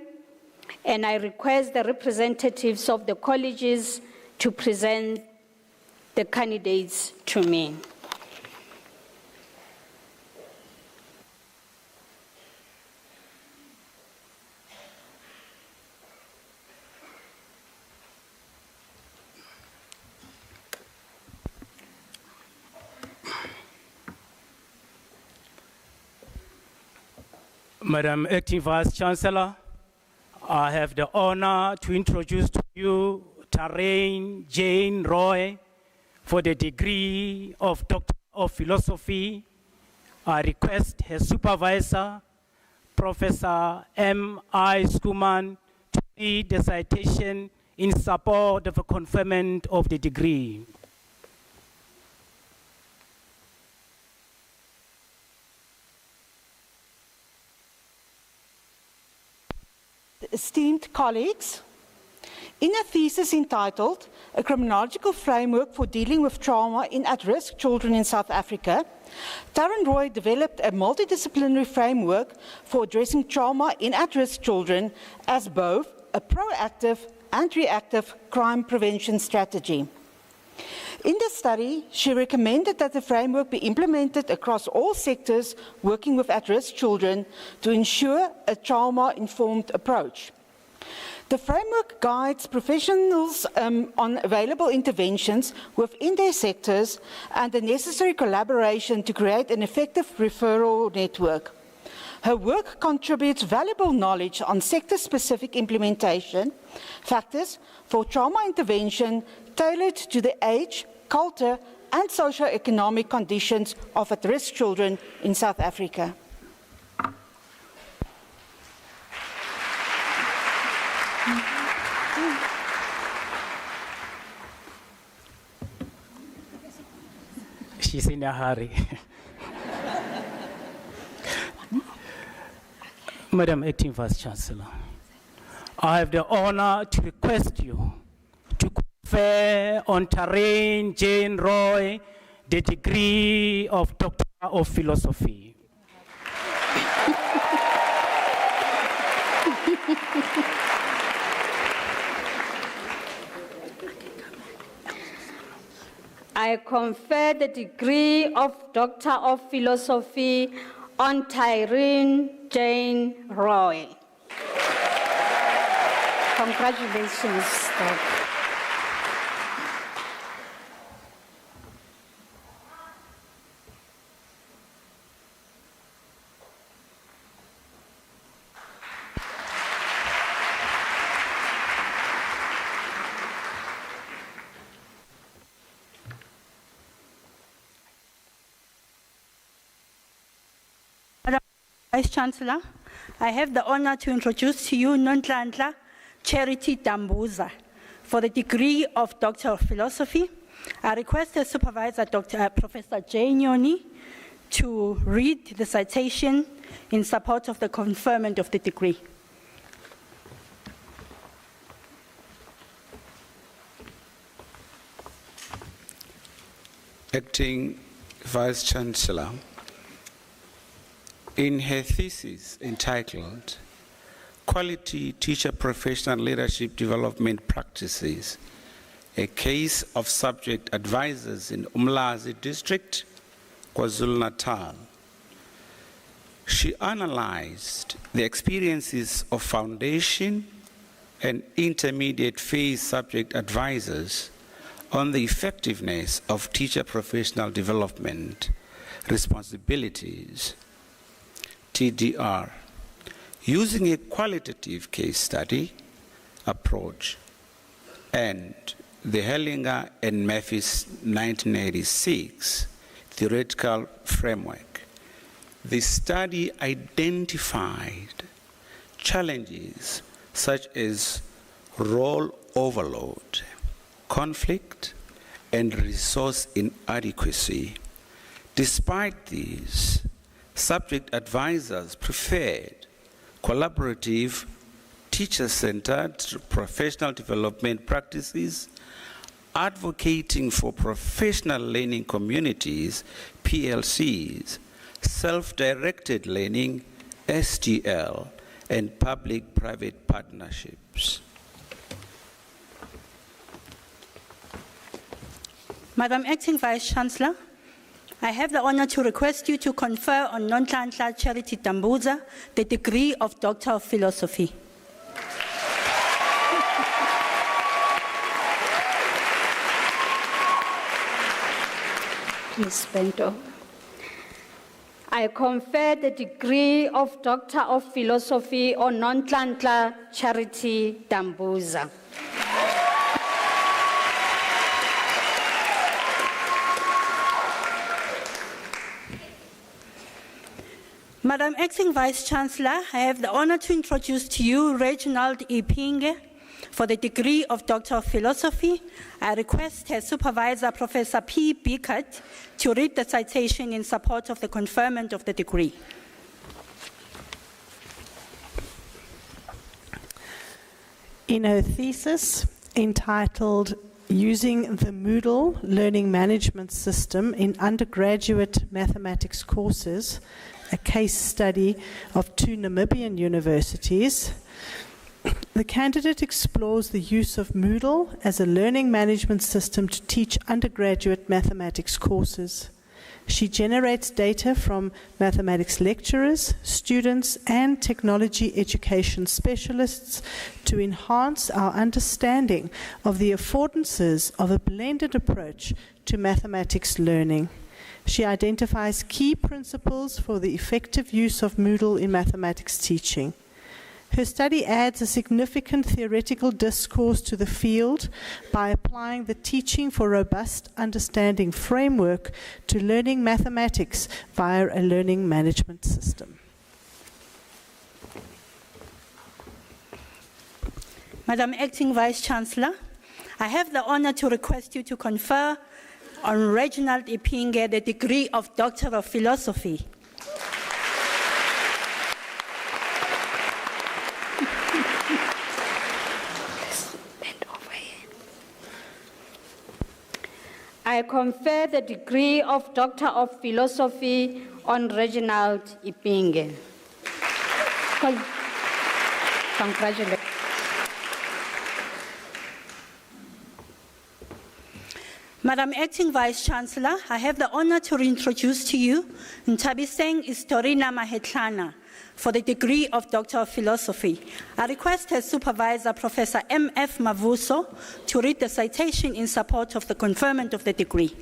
and I request the representatives of the colleges to present the candidates to me. Madam Acting Vice Chancellor, I have the honor to introduce to you Tarain Jane Roy for the degree of Doctor of Philosophy. I request her supervisor, Professor M.I. Skuman, to read the citation in support of the conferment of the degree. Esteemed colleagues, In a thesis entitled A Criminological Framework for Dealing with Trauma in At-Risk Children in South Africa, Taryn Roy developed a multidisciplinary framework for addressing trauma in at-risk children as both a proactive and reactive crime prevention strategy. In the study, she recommended that the framework be implemented across all sectors working with at-risk children to ensure a trauma-informed approach. The framework guides professionals on available interventions within their sectors and the necessary collaboration to create an effective referral network. Her work contributes valuable knowledge on sector-specific implementation factors for trauma intervention tailored to the age, culture, and socio-economic conditions of at-risk children in South Africa. She's in a hurry. Madam Acting Vice Chancellor, I have the honor to request you to confer on Taryn Jane Roy the degree of Doctor of Philosophy. I confer the degree of Doctor of Philosophy on Taryn Jane Roy. Congratulations, Doc. Vice Chancellor, I have the honor to introduce to you Nonhlanhla Charity Dambuza for the degree of Doctor of Philosophy. I request the Supervisor, Professor Jay Nyoni, to read the citation in support of the conferment of the degree. Acting Vice Chancellor, in her thesis entitled Quality Teacher Professional Leadership Development Practices, a case of subject advisors in Umlazi District, KwaZulu-Natal, she analyzed the experiences of foundation and intermediate phase subject advisors on the effectiveness of teacher professional development responsibilities, TDR, using a qualitative case study approach and the Hellinger and Memphis 1986 theoretical framework. The study identified challenges such as role overload, conflict, and resource inadequacy. Despite these, subject advisors preferred collaborative, teacher-centered professional development practices, advocating for professional learning communities, PLCs, self-directed learning, STL, and public-private partnerships. Madam Acting Vice Chancellor, I have the honor to request you to confer on Nonhlanhla Charity Dambuza the degree of Doctor of Philosophy. Ms. Bento, I confer the degree of Doctor of Philosophy on Nonhlanhla Charity Dambuza. Madam Acting Vice Chancellor, I have the honor to introduce to you Reginald Ipinge for the degree of Doctor of Philosophy. I request her supervisor, Professor P. Bickert, to read the citation in support of the conferment of the degree. In her thesis entitled Using the Moodle Learning Management System in Undergraduate Mathematics Courses, a case study of 2 Namibian universities, the candidate explores the use of Moodle as a learning management system to teach undergraduate mathematics courses. She generates data from mathematics lecturers, students, and technology education specialists to enhance our understanding of the affordances of a blended approach to mathematics learning. She identifies key principles for the effective use of Moodle in mathematics teaching. Her study adds a significant theoretical discourse to the field by applying the Teaching for Robust Understanding framework to learning mathematics via a learning management system. Madam Acting Vice-Chancellor, I have the honor to request you to confer on Reginald Ipinge the degree of Doctor of Philosophy. I confer the degree of Doctor of Philosophy on Reginald Ipinge. Congratulations. Madam Acting Vice-Chancellor, I have the honor to reintroduce to you Ntabiseng Istorina Mahetlana for the degree of Doctor of Philosophy. I request her supervisor, Professor M.F. Mavuso, to read the citation in support of the conferment of the degree.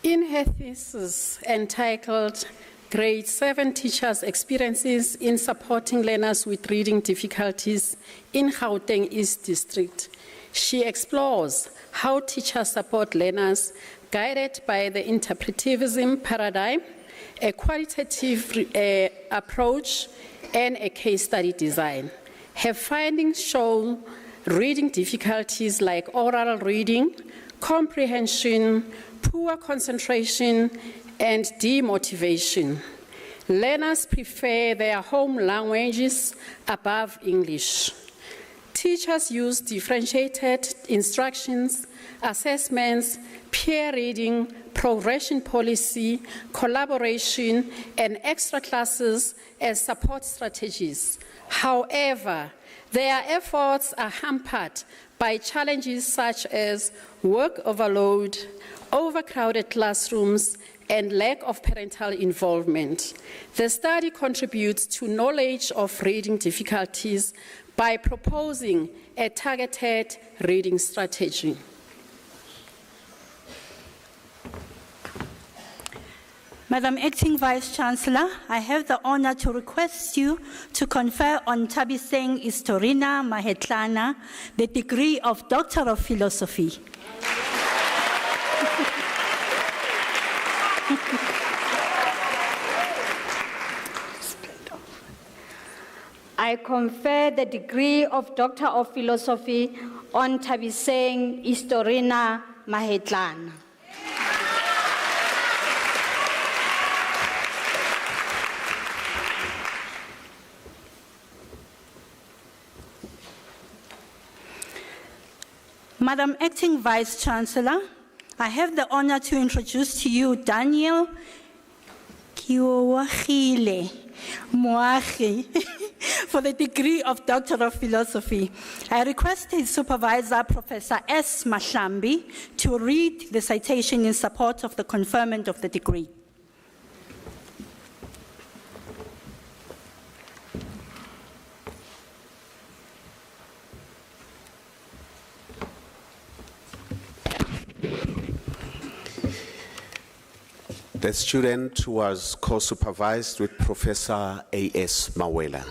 In her thesis entitled Grade 7 Teachers' Experiences in Supporting Learners with Reading Difficulties in Gauteng East District, she explores how teachers support learners guided by the interpretivism paradigm, a qualitative approach, and a case study design. Her findings show reading difficulties like oral reading, comprehension, poor concentration, and demotivation. Learners prefer their home languages above English. Teachers use differentiated instructions, assessments, peer reading, progression policy, collaboration, and extra classes as support strategies. However, their efforts are hampered by challenges such as work overload, overcrowded classrooms, and lack of parental involvement. The study contributes to knowledge of reading difficulties by proposing a targeted reading strategy. Madam Acting Vice-Chancellor, I have the honor to request you to confer on Ntabiseng Istorina Mahetlana the degree of Doctor of Philosophy. I confer the degree of Doctor of Philosophy on Ntabiseng Istorina Mahetlana. Madam Acting Vice-Chancellor, I have the honor to introduce to you Daniel Kiwahile Moahi for the degree of Doctor of Philosophy. I request his supervisor, Professor S. Mahlambi, to read the citation in support of the conferment of the degree. The student was co-supervised with Professor A.S. Mawela.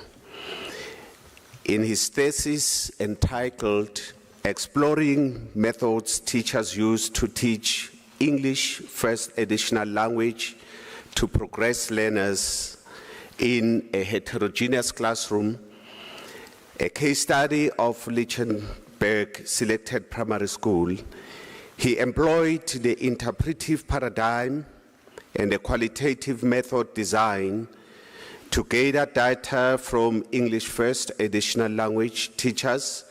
In his thesis entitled Exploring Methods Teachers Use to Teach English First Additional Language to Progress Learners in a Heterogeneous Classroom, a case study of Lichtenberg Selected Primary School, He employed the interpretive paradigm and the qualitative method design to gather data from English first additional language teachers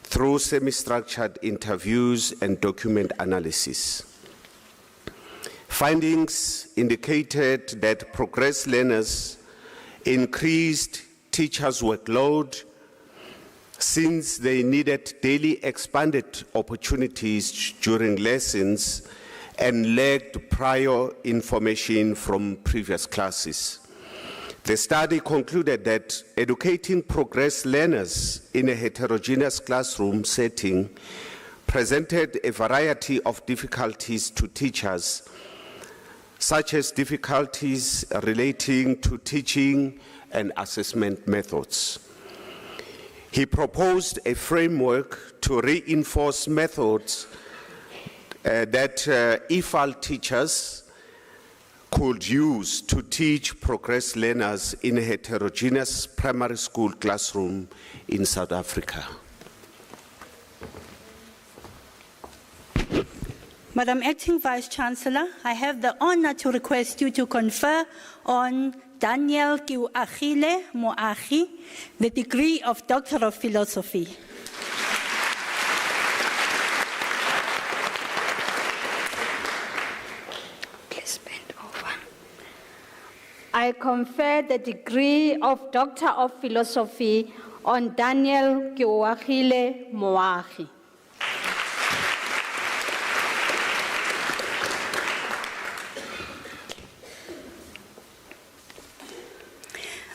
through semi-structured interviews and document analysis. Findings indicated that progress learners increased teachers' workload since they needed daily expanded opportunities during lessons and lacked prior information from previous classes. The study concluded that educating progress learners in a heterogeneous classroom setting presented a variety of difficulties to teachers, such as difficulties relating to teaching and assessment methods. He proposed a framework to reinforce methods that EFAL teachers could use to teach progress learners in a heterogeneous primary school classroom in South Africa. Madam Acting Vice-Chancellor, I have the honor to request you to confer on Daniel Kiuagile Moagi the degree of Doctor of Philosophy. Please bend over. I confer the degree of Doctor of Philosophy on Daniel Kiuagile Moagi.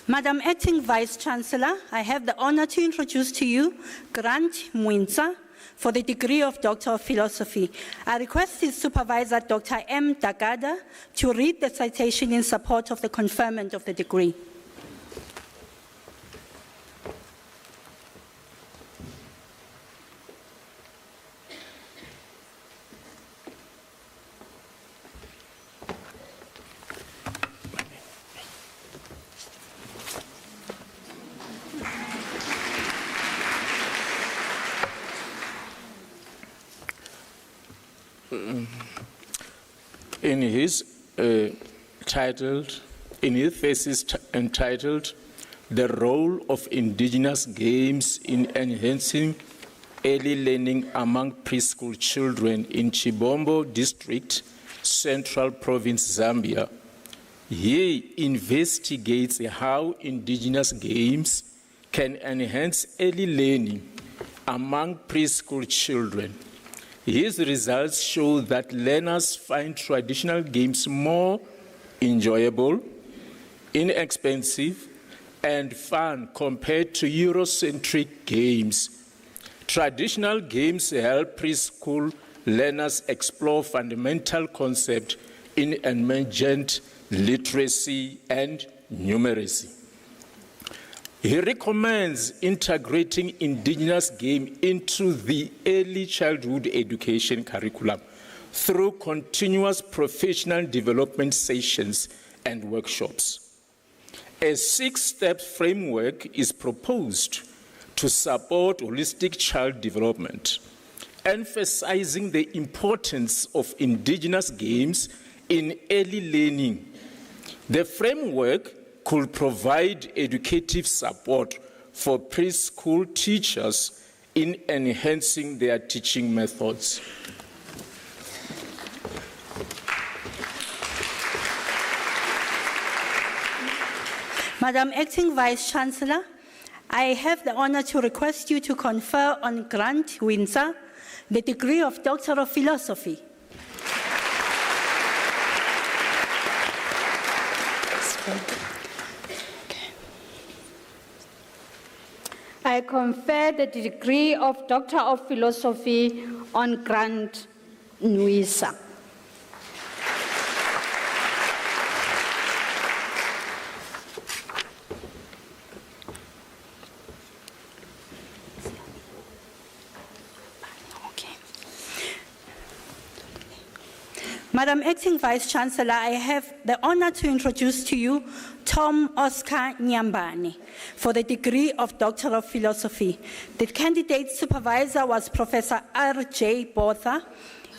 Madam Acting Vice-Chancellor, I have the honor to introduce to you Grant Mwinsa for the degree of Doctor of Philosophy. I request his supervisor, Dr. M. Dagada, to read the citation in support of the conferment of the degree. In his thesis entitled "The Role of Indigenous Games in Enhancing Early Learning Among Preschool Children in Chibombo District, Central Province, Zambia," he investigates how indigenous games can enhance early learning among preschool children. His results show that learners find traditional games more enjoyable, inexpensive, and fun compared to Eurocentric games. Traditional games help preschool learners explore fundamental concepts in emergent literacy and numeracy. He recommends integrating indigenous game into the early childhood education curriculum through continuous professional development sessions and workshops. A 6-step framework is proposed to support holistic child development, emphasizing the importance of indigenous games in early learning. The framework could provide educative support for preschool teachers in enhancing their teaching methods. Madam Acting Vice-Chancellor, I have the honor to request you to confer on Grant Windsor the degree of Doctor of Philosophy. I confer the degree of Doctor of Philosophy on Grant Unisa. Madam Acting Vice-Chancellor, I have the honor to introduce to you Tom Oscar Nyambane for the degree of Doctor of Philosophy. The candidate supervisor was Professor R.J. Botha.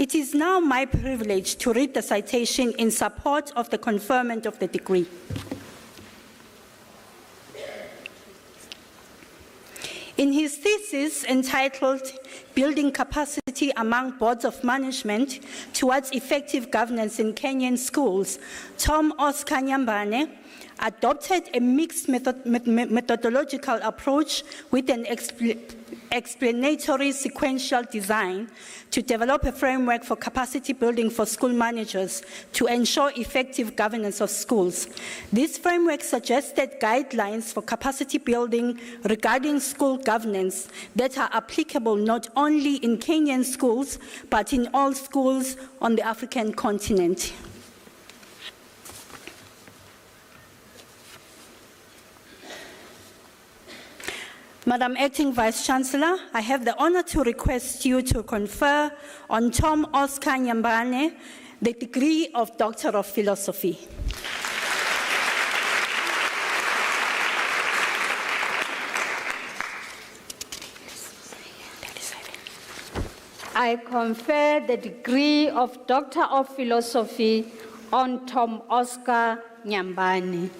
It is now my privilege to read the citation in support of the conferment of the degree. In his thesis entitled Building Capacity Among Boards of Management Towards Effective Governance in Kenyan Schools, Tom Oscar Nyambane adopted a mixed methodological approach with an explanatory sequential design to develop a framework for capacity building for school managers to ensure effective governance of schools. This framework suggested guidelines for capacity building regarding school governance that are applicable not only in Kenyan schools, but in all schools on the African continent. Madam Acting Vice-Chancellor, I have the honor to request you to confer on Tom Oscar Nyambane the degree of Doctor of Philosophy. I confer the degree of Doctor of Philosophy on Tom Oscar Nyambane.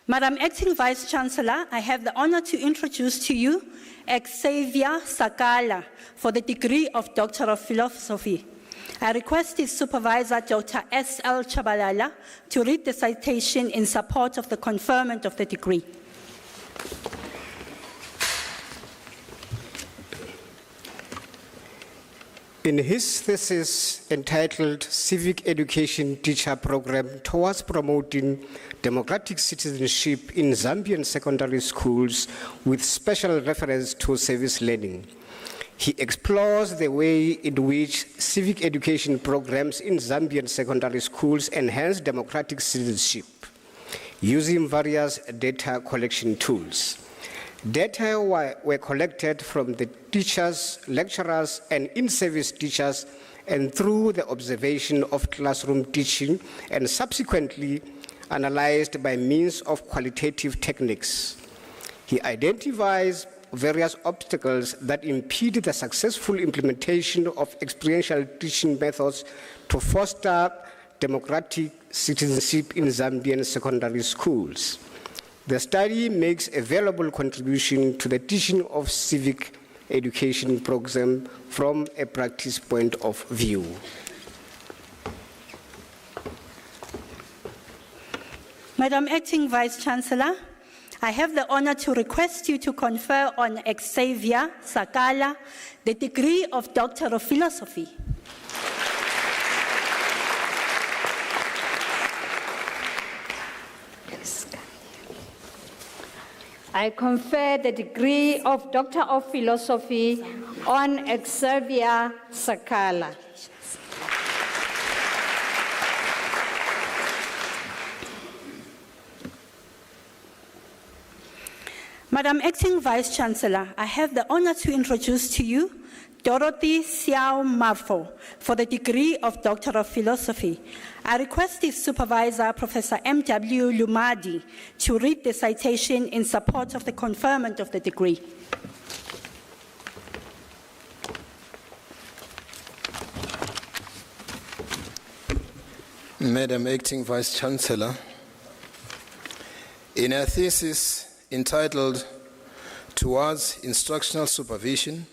Madam Acting Vice-Chancellor, I have the honor to introduce to you Xavier Sakala for the degree of Doctor of Philosophy. I request his supervisor, Dr. S.L. Chabalala, to read the citation in support of the conferment of the degree. In his thesis entitled Civic Education Teacher Program Towards Promoting Democratic Citizenship in Zambian Secondary Schools with special reference to service learning, he explores the way in which civic education programs in Zambian secondary schools enhance democratic citizenship using various data collection tools. Data were collected from the teachers, lecturers, and in-service teachers, and through the observation of classroom teaching, and subsequently analyzed by means of qualitative techniques. He identifies various obstacles that impede the successful implementation of experiential teaching methods to foster democratic citizenship in Zambian secondary schools. The study makes a valuable contribution to the teaching of civic education program from a practice point of view. Madam Acting Vice-Chancellor, I have the honor to request you to confer on Xavier Sakala the degree of Doctor of Philosophy. I confer the degree of Doctor of Philosophy on Xavier Sakala. Madam Acting Vice-Chancellor, I have the honor to introduce to you Dorothy Xiao Marfo for the degree of Doctor of Philosophy. I request his supervisor, Professor M.W. Lumadi, to read the citation in support of the conferment of the degree. Madam Acting Vice-Chancellor, in her thesis entitled Towards Instructional Supervision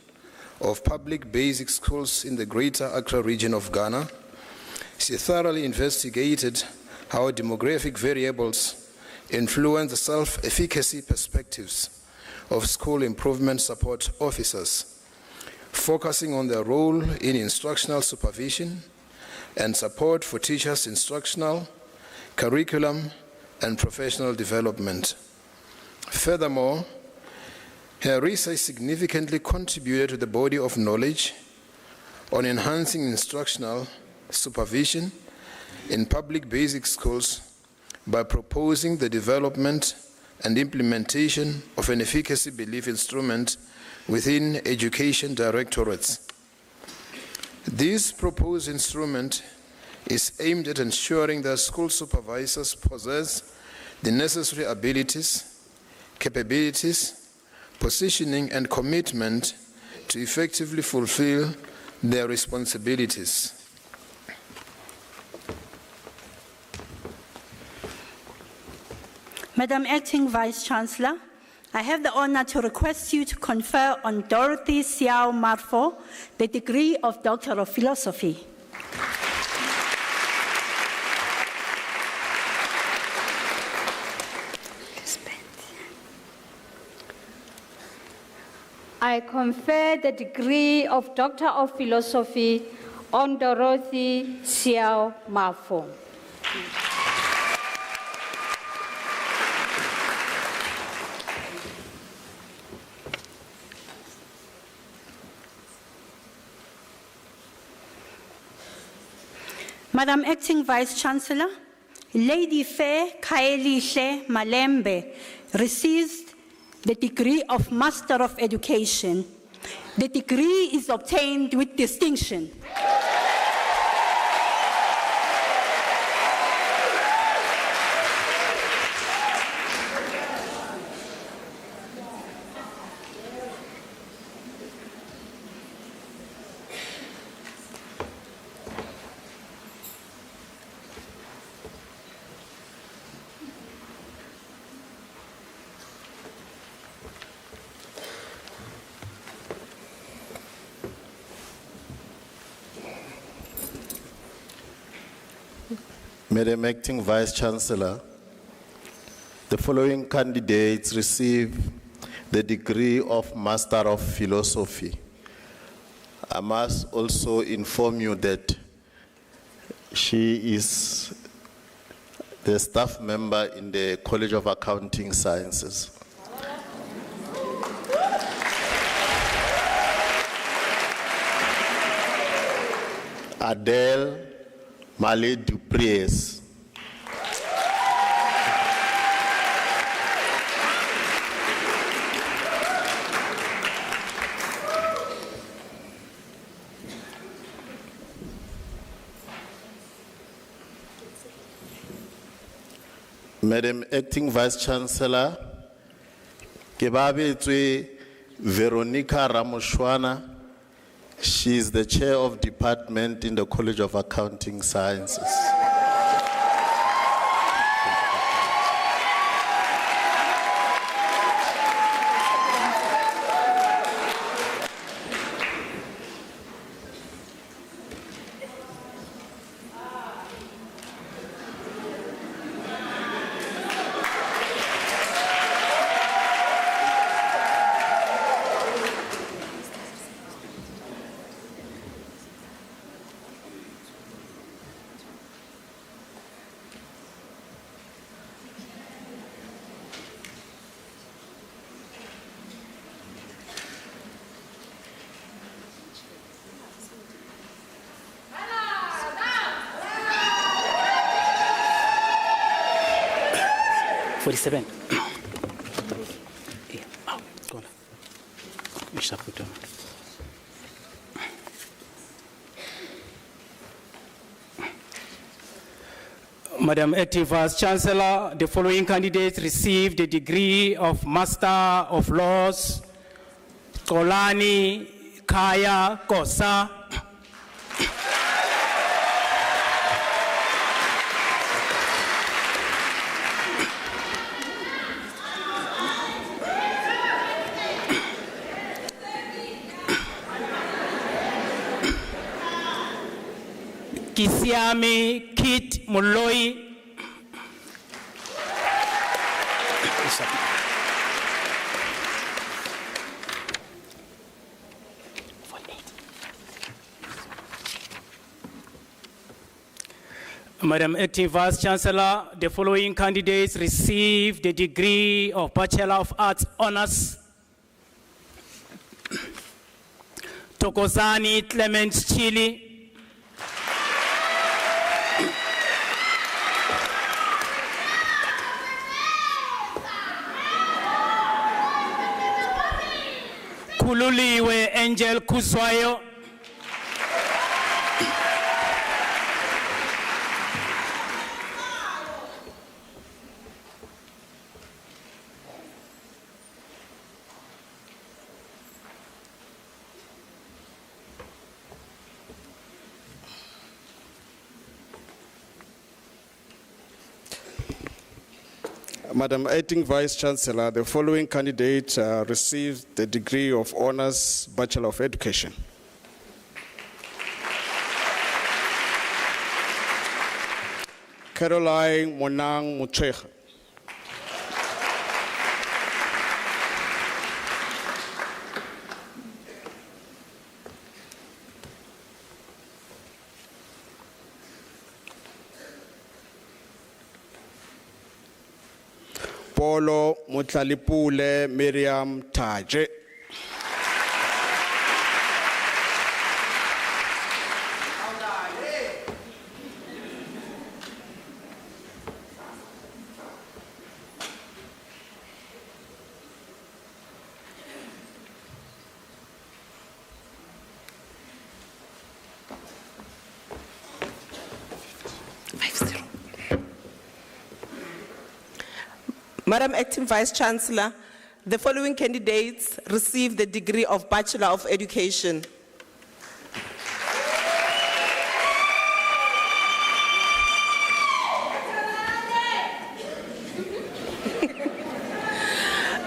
of Public Basic Schools in the Greater Accra region of Ghana, she thoroughly investigated how demographic variables influence the self-efficacy perspectives of school improvement support officers, focusing on their role in instructional supervision and support for teachers' instructional, curriculum, and professional development. Furthermore, her research significantly contributed to the body of knowledge on enhancing instructional supervision in public basic schools by proposing the development and implementation of an efficacy belief instrument within education directorates. This proposed instrument is aimed at ensuring that school supervisors possess the necessary abilities, capabilities, positioning, and commitment to effectively fulfill their responsibilities. Madam Acting Vice-Chancellor, I have the honor to request you to confer on Dorothy Siao Marfo the degree of Doctor of Philosophy. I confer the degree of Doctor of Philosophy on Dorothy Siao Marfo. Madam Acting Vice-Chancellor, Lady Fair Kaelihle Malembe receives the degree of Master of Education. The degree is obtained with distinction. Madam Acting Vice-Chancellor, the following candidates receive the degree of Master of Philosophy. I must also inform you that she is the staff member in the College of Accounting Sciences. Adele Malé Dupriez. Madam Acting Vice-Chancellor, ke babetswe Veronica Ramoshwana. She is the chair of department in the College of Accounting Sciences. Madam Acting Vice-Chancellor, the following candidates received the degree of Master of Laws: Kolani Kaya Kosa, Kisiami Kit Muloi, Madam Acting Vice-Chancellor, the following candidates received the degree of Bachelor of Arts Honours: Tokozani Clement Chili, Kululiwe Angel Kuzwayo, Madam Acting Vice Chancellor, the following candidate received the degree of Honours Bachelor of Education. Caroline Monang Mutshekga. Polo Mutlalipule Miriam Taje. Madam Acting Vice Chancellor, the following candidates received the degree of Bachelor of Education.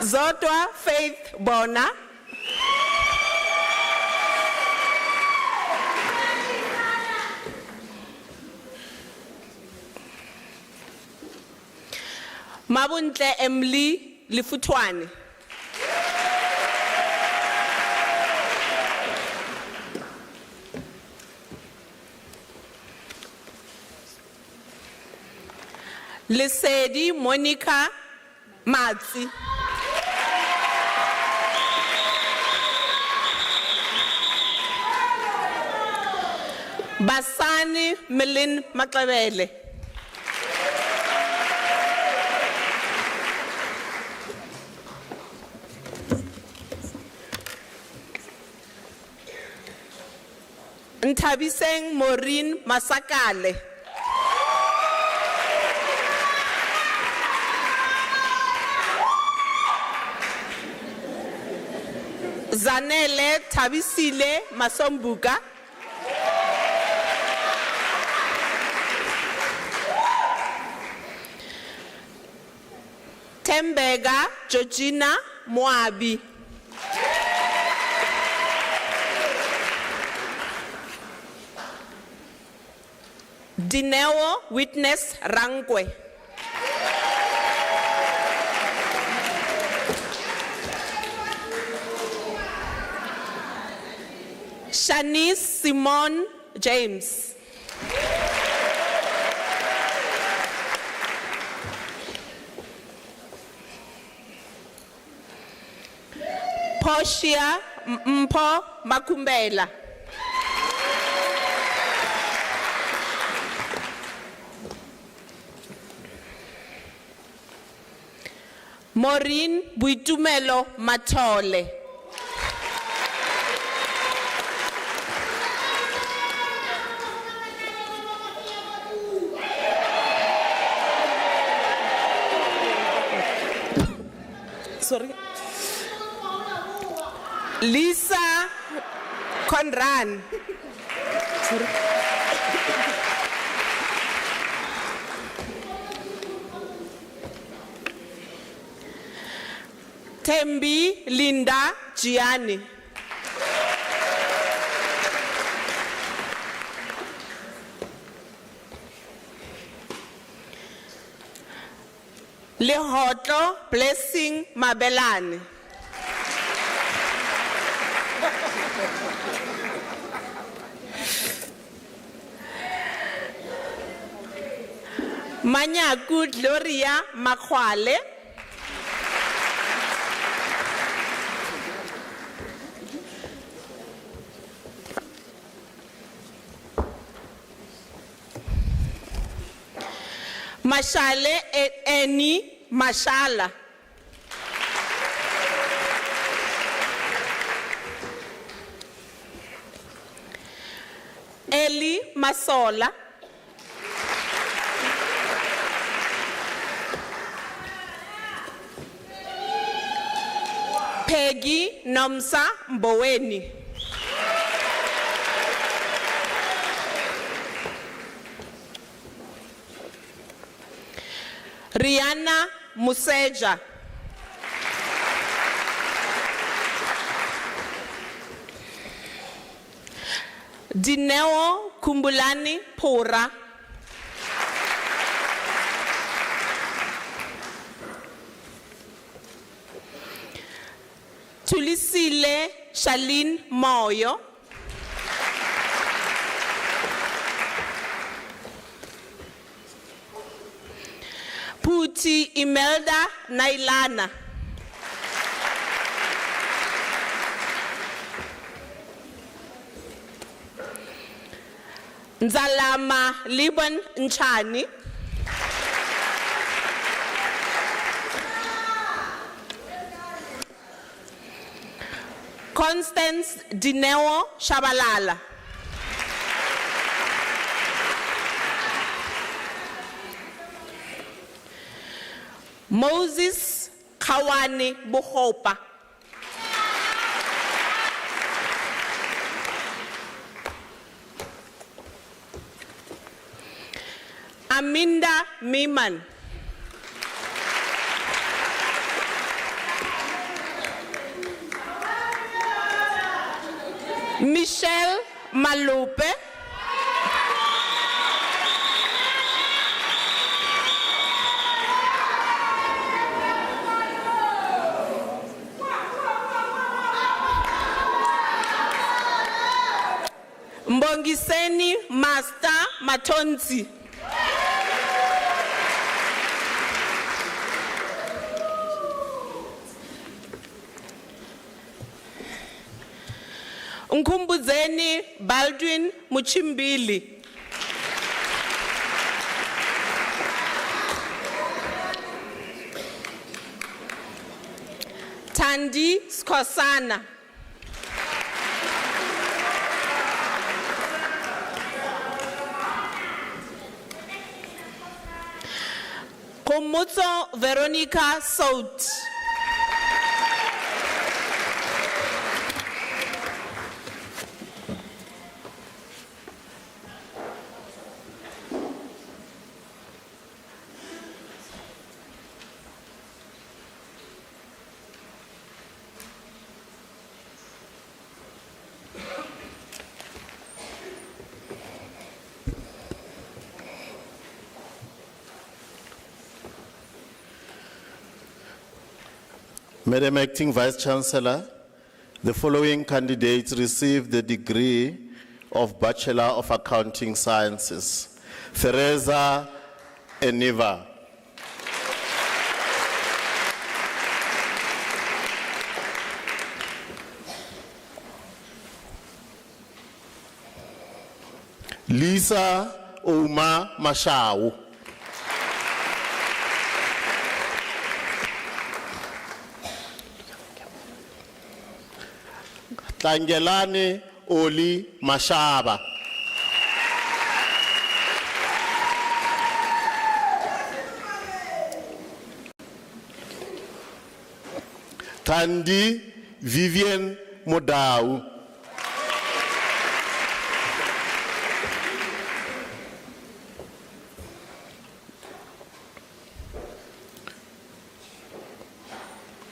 Zodwa Faith Bona. Mabuntle Emily Lifutwane. Lesedi Monica Matsi. Basani Melin Maklawele. Ntabiseng Maureen Masakale. Zanele Tabisile Masombuka. Tembega Georgina Moabi. Dineo Witness Rangwe. Shanice Simone James. Portia Mpo Makumbela. Maureen Buitumelo Matole. Sorry. Lisa Conran. Sorry. Tembi Linda Gianni. Lehoto Blessing Mabelane. Manyaku Gloria Makwale. Mashale Eni Mashala. Eli Masola. Peggy Nomsa Mboweni. Rihanna Museja. Dineo Kumbulani Pora. Tulisile Shalin Moyo. Puti Imelda Nailana. Nzalama Liban Nchani. Constance Dineo Shabalala. Moses Kawani Buhopa. Aminda Miman. Michelle Malupe. Mbongiseni Master Matonzi. Nkumbuzeni Baldwin Muchimbili. Tandi Skosana. Komutso Veronica Sout. Madam Acting Vice-Chancellor, the following candidates received the degree of Bachelor of Accounting Sciences. Theresa Eniva. Lisa Uma Mashau. Tangelani Oli Mashaba. Tandi Vivian Modau.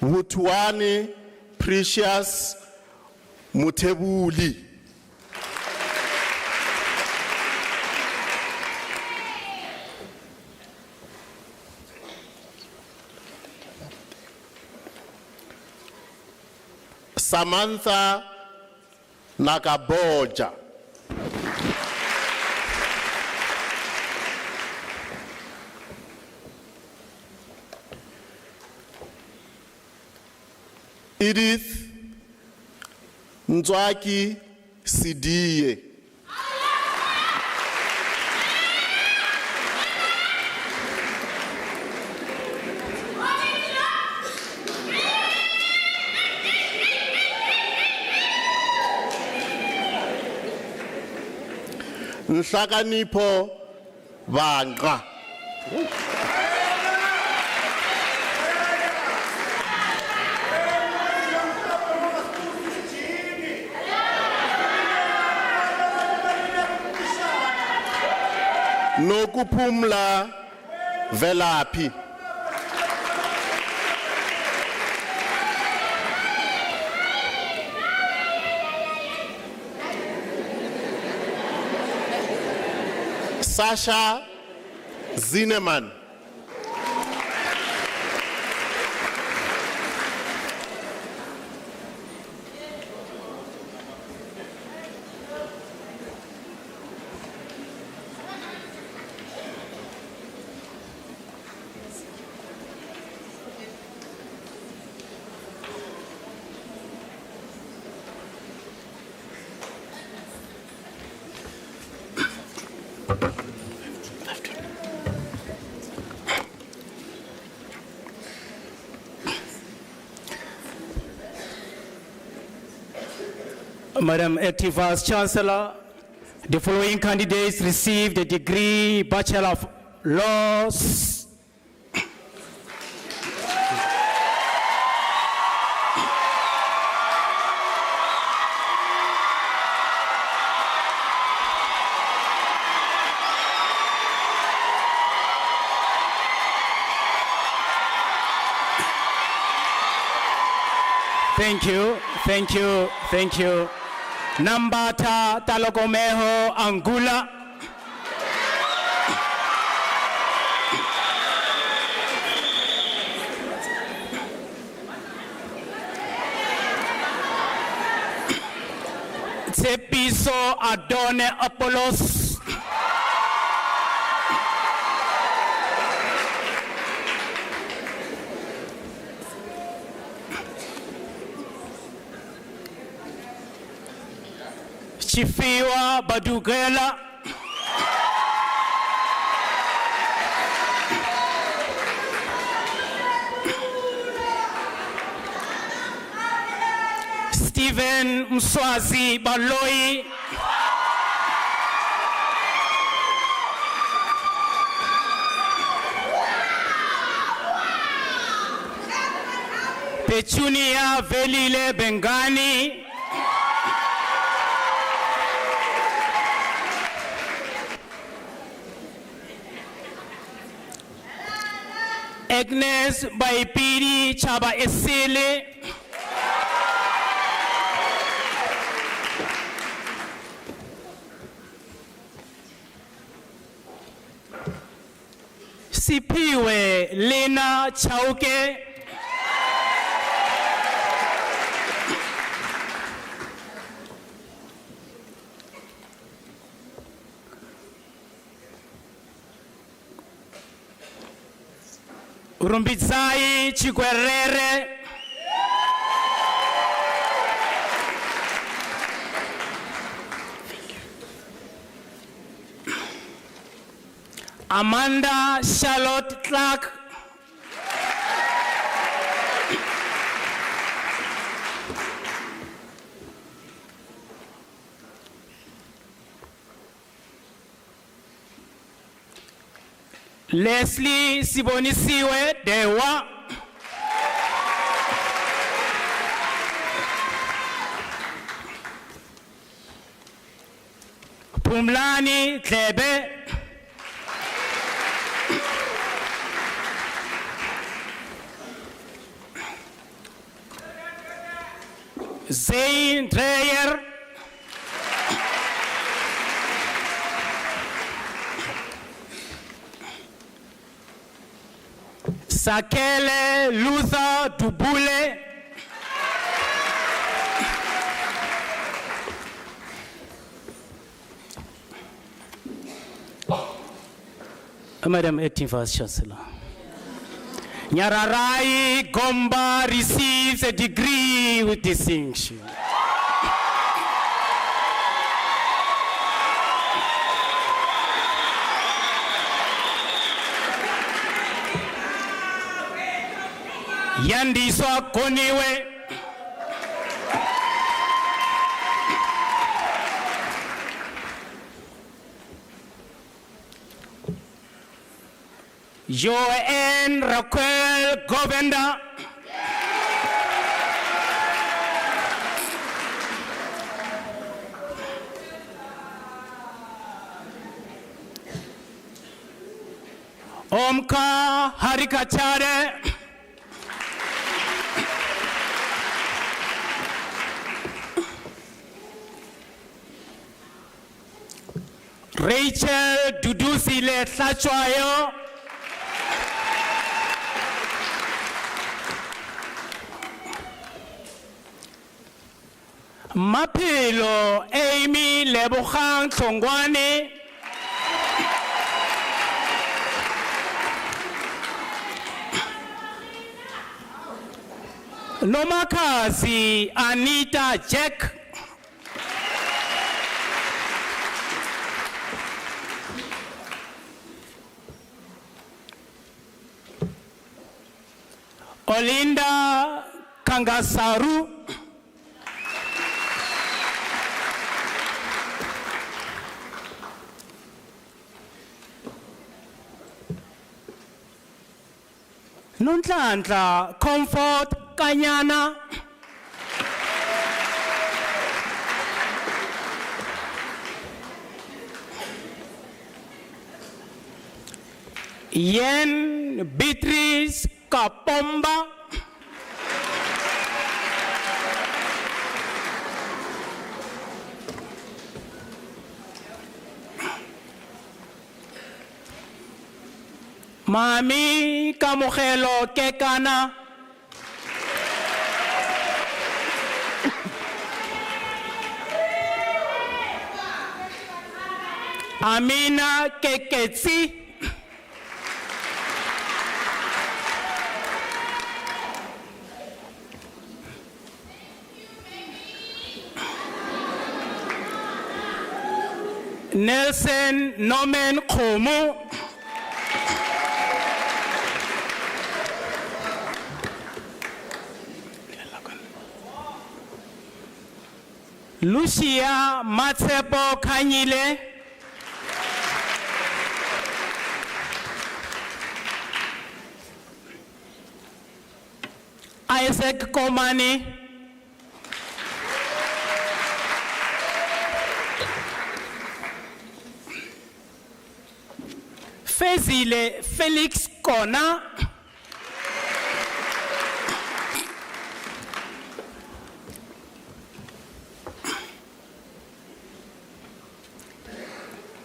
Mutwani Precious Mutebuli. Samantha Nakaboja. Edith Nzwaki Sidiye. Nhlakanipho Vanqa. Nokuphumla Velaphi. Sasha Zineman. Madam Acting Vice Chancellor, the following candidates received the degree Bachelor of Laws. Thank you, thank you, thank you. Nambata Talogomeho Angula. Tsepiso Adone Apollos. Chifiwa Badugela. Stephen Mswazi Baloi. Pechunia Velile Bengani. Agnes Baipiri Chaba Esele. Sipiwe Lena Chauke. Rumbizai Chiguerere. Amanda Charlotte Clark. Leslie Sibonisiwe Dewa. Pumlani Klebe. Zain Dreyer. Sakele Luther Dubule. Madam Acting Vice Chancellor. Nyararai Gomba receives a degree with distinction. Yandiswa Koniwe. Joanne Raquel Govenda. Omka Harikachare. Rachel Dudusile Tlachwayo. Mapilo Amy Lebogang Tlongwane. Nomakazi Anita Jack. Olinda Kangasaru. Nonhlanhla Comfort Kanyana. Yen Beatrice Kapomba. Mami Kamogelo Kekana. Amina Keketsi. Nelson Norman Khomo. Lucia Matsepo Kanyile. Isaac Komani. Fezile Felix Kona.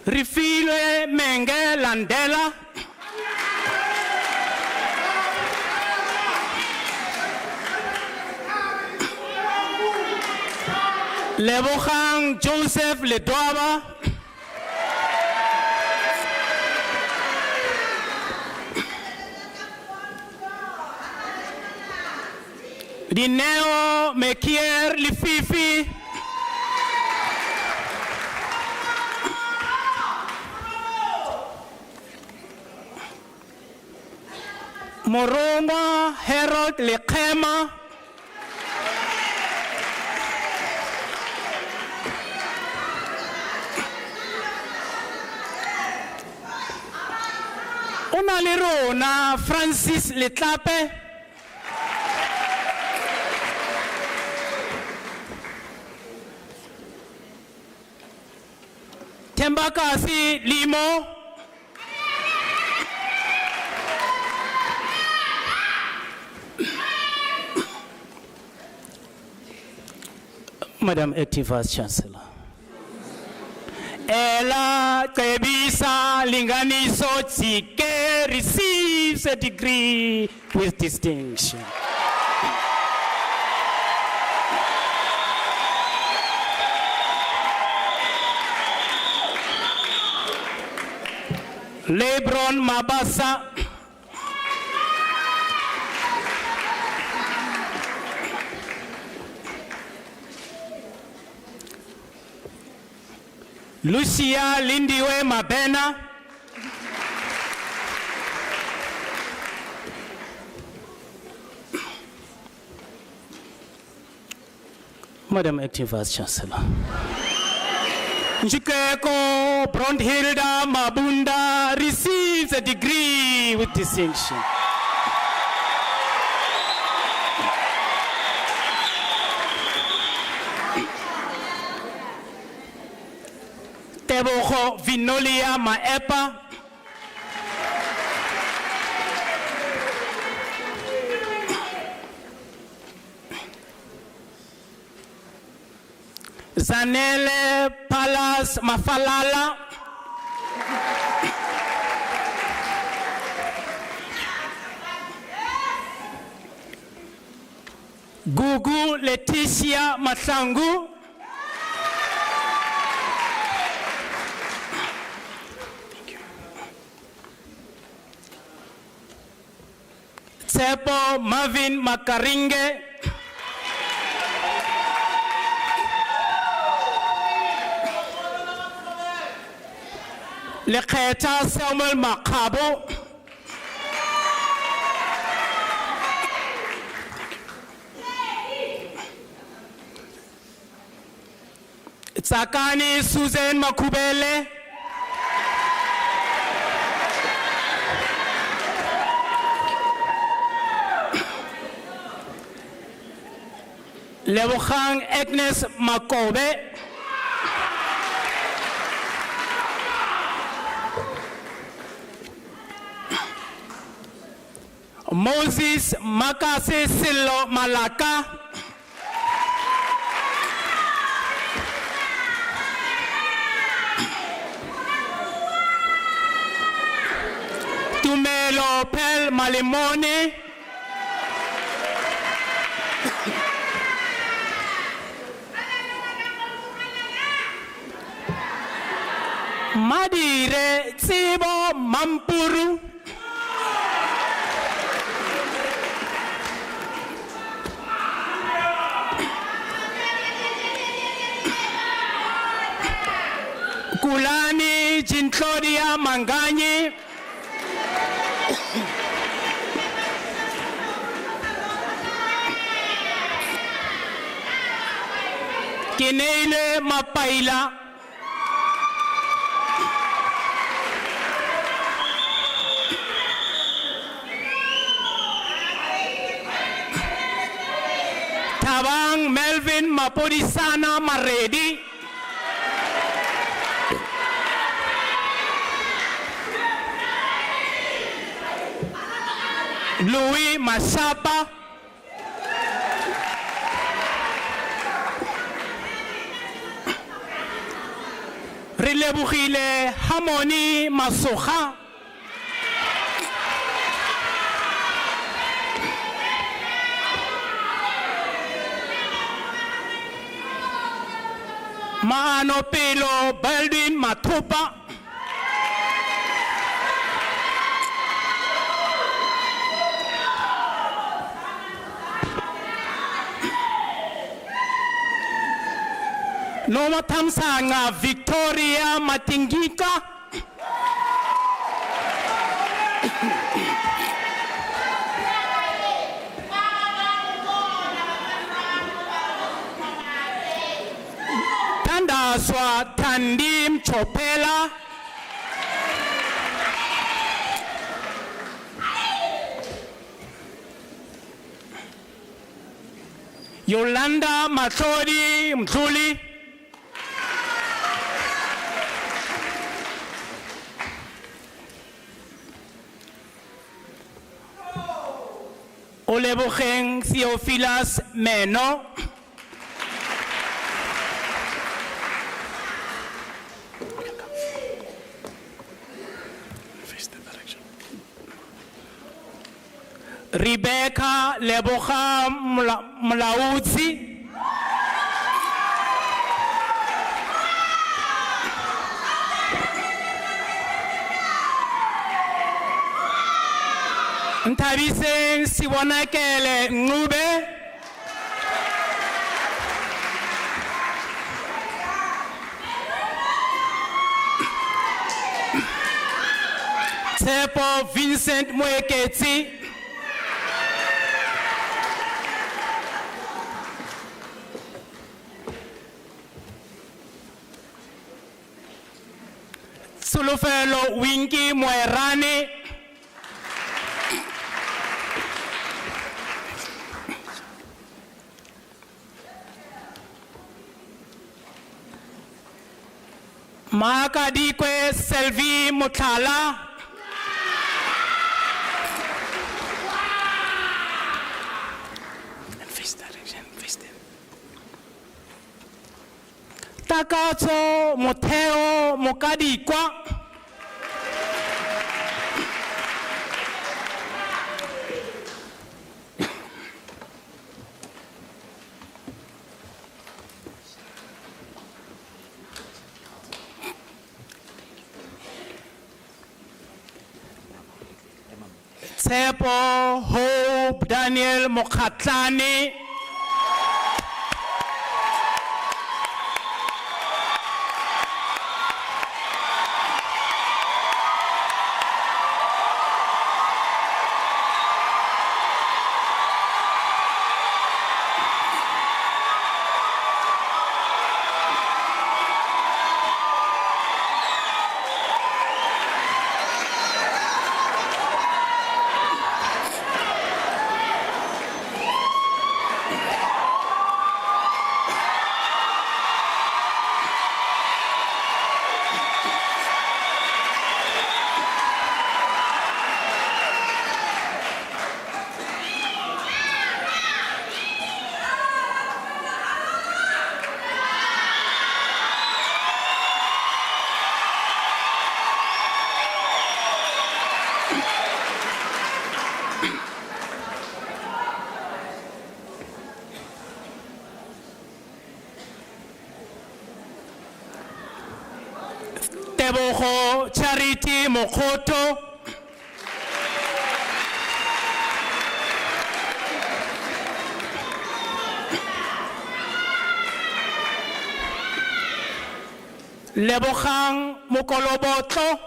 Rifile Menge Landela. Lebogang Joseph Ledwaba. Dineo Mekier Lififi. Moroma Harold Lekema. Onalerona Francis Letlape. Tembakasi Limo. Madam Acting Vice Chancellor. Ella Tebisa Linganiso Tsike receives a degree with distinction. Lebron Mabasa. Lucia Lindiwe Mabena. Madam Acting Vice Chancellor. Njikeko Brondhilda Mabunda receives a degree with distinction. Tebogo Vinolia Maepa. Zanele Palas Mafalala. Gugu Leticia Mahlangu. Tsepo Marvin Makaringe. Leketa Samuel Makabo. Tsakani Susan Makubele. Lebogang Agnes Makobe. Moses Makase Silo Malaka. Tumelo Pel Malimone. Madire Tsibo Mampuru. Kulani Jintlodia Mangani. Kineile Mapaila. Tabang Melvin Maporisana Maredi. Louis Masapa. Rilebugile Hamoni Masoha. Maano Pelo Baldwin Matupa. Noma Tamsanga Victoria Matingika. Tandaswa Tandim Chopela. Yolanda Mathodi Mthuli. Olebogeng Theophilus Meno. Rebecca Leboga Mlaudzi. Ntabise Siwonakele Ngube. Tsepo Vincent Mweketi. Sulufelo Winky Mwerani. Makadikwe Selvi Mutala. Takato Moteo Mokadikwa. Tsepo Hope Daniel Mokatlani. Tebogo Charity Mokoto. Lebogang Mokoloboto.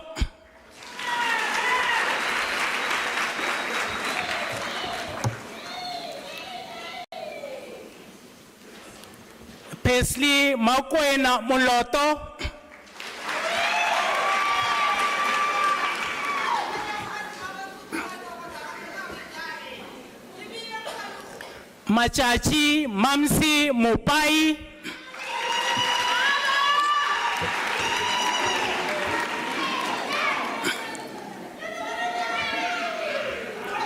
Pesley Makwena Moloto. Machachi Mamsi Mupai.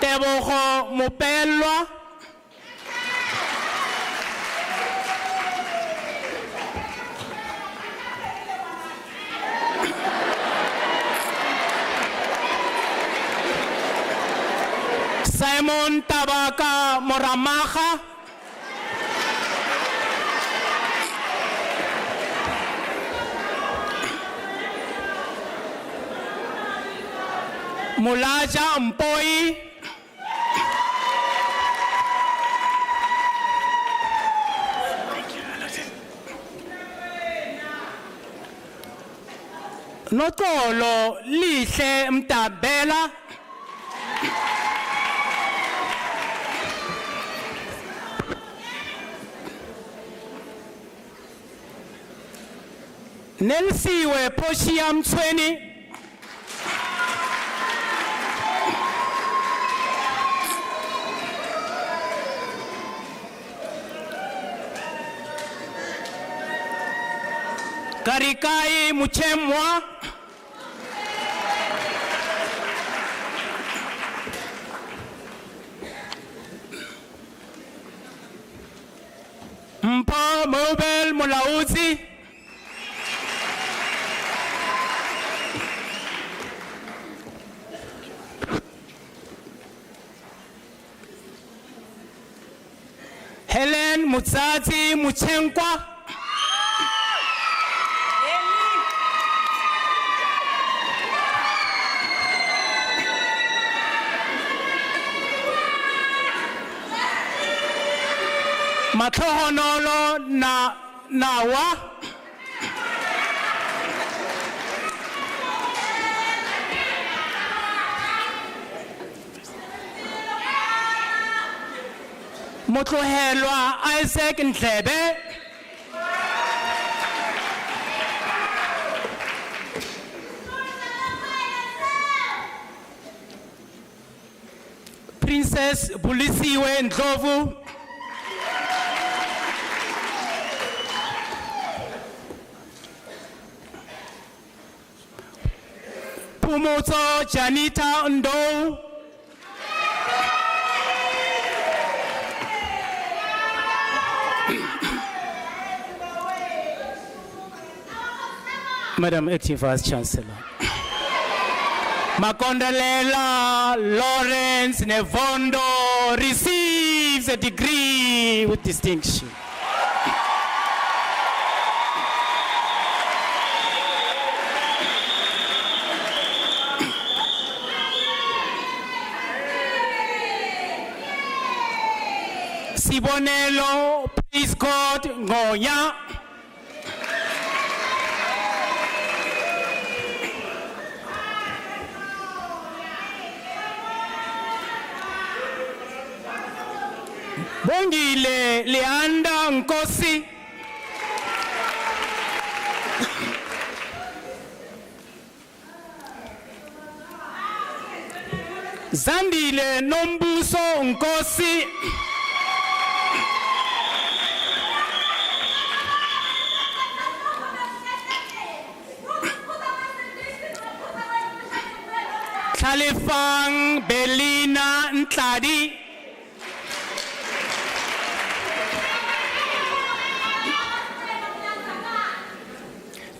Tebogo Mupelwa. Simon Tabaka Moramaja. Mulaja Mpoi. Notolo Lihle Mtabela. Nelsiwe Poshiam 20. Karikai Muchemwa. Mpa Mobel Mulauzi. Helen Mutsazi Muchenkwa. Matohonolo Nawa. Motlohelwa Isaac Ndlebe. Princess Bulisiwe Ndlovu. Pumoto Janita Ndo. Madam Acting Vice Chancellor. Makondalela Lawrence Nevondo receives a degree with distinction. Sibonelo, praise God, Ngoya. Bongile Leanda Nkosi. Zandile Nombuso Nkosi. Khalifang Belina Ntladi.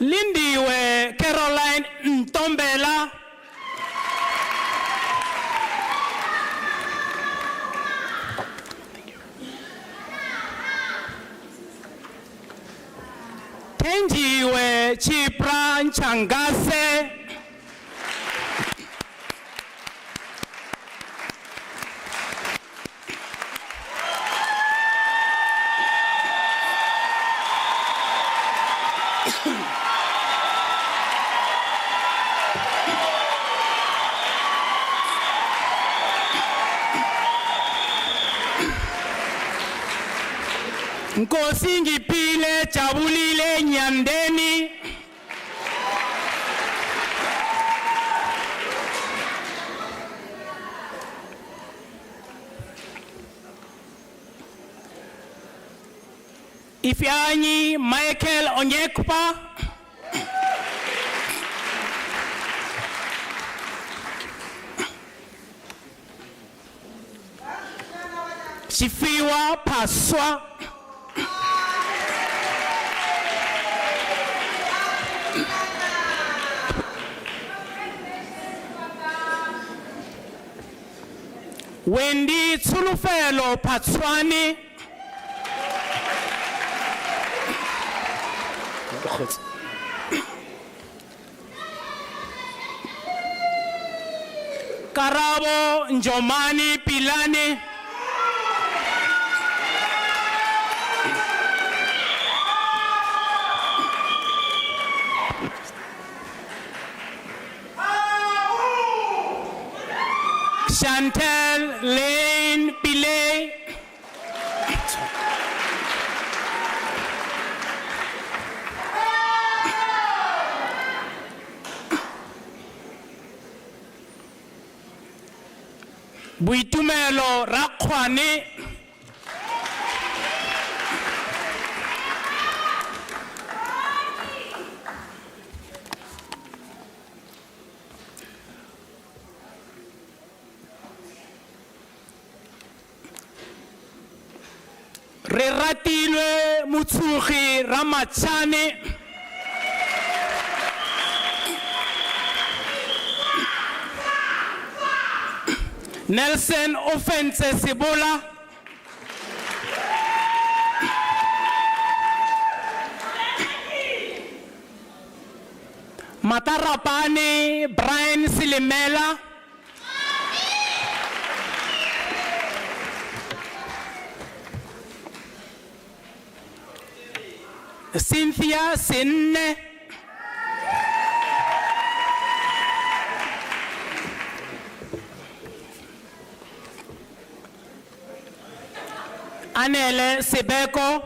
Lindiwe Caroline Ntombela. Tenjiwe Chipra Nchangase. Nkosi Ngipile Jabulile Nyandeni. Ifeanyi Michael Onyekpa. Chifiwa Paswa. Wendy Tsulufelo Patswani. Karabo Njomani Pilani. Chantel Lane Pillay. Buitumelo Rakwani. Reratilwe Mutsugi Ramachane. Nelson Offense Sibola. Matarapani Brian Silimela. Cynthia Sinne. Anele Sebeko.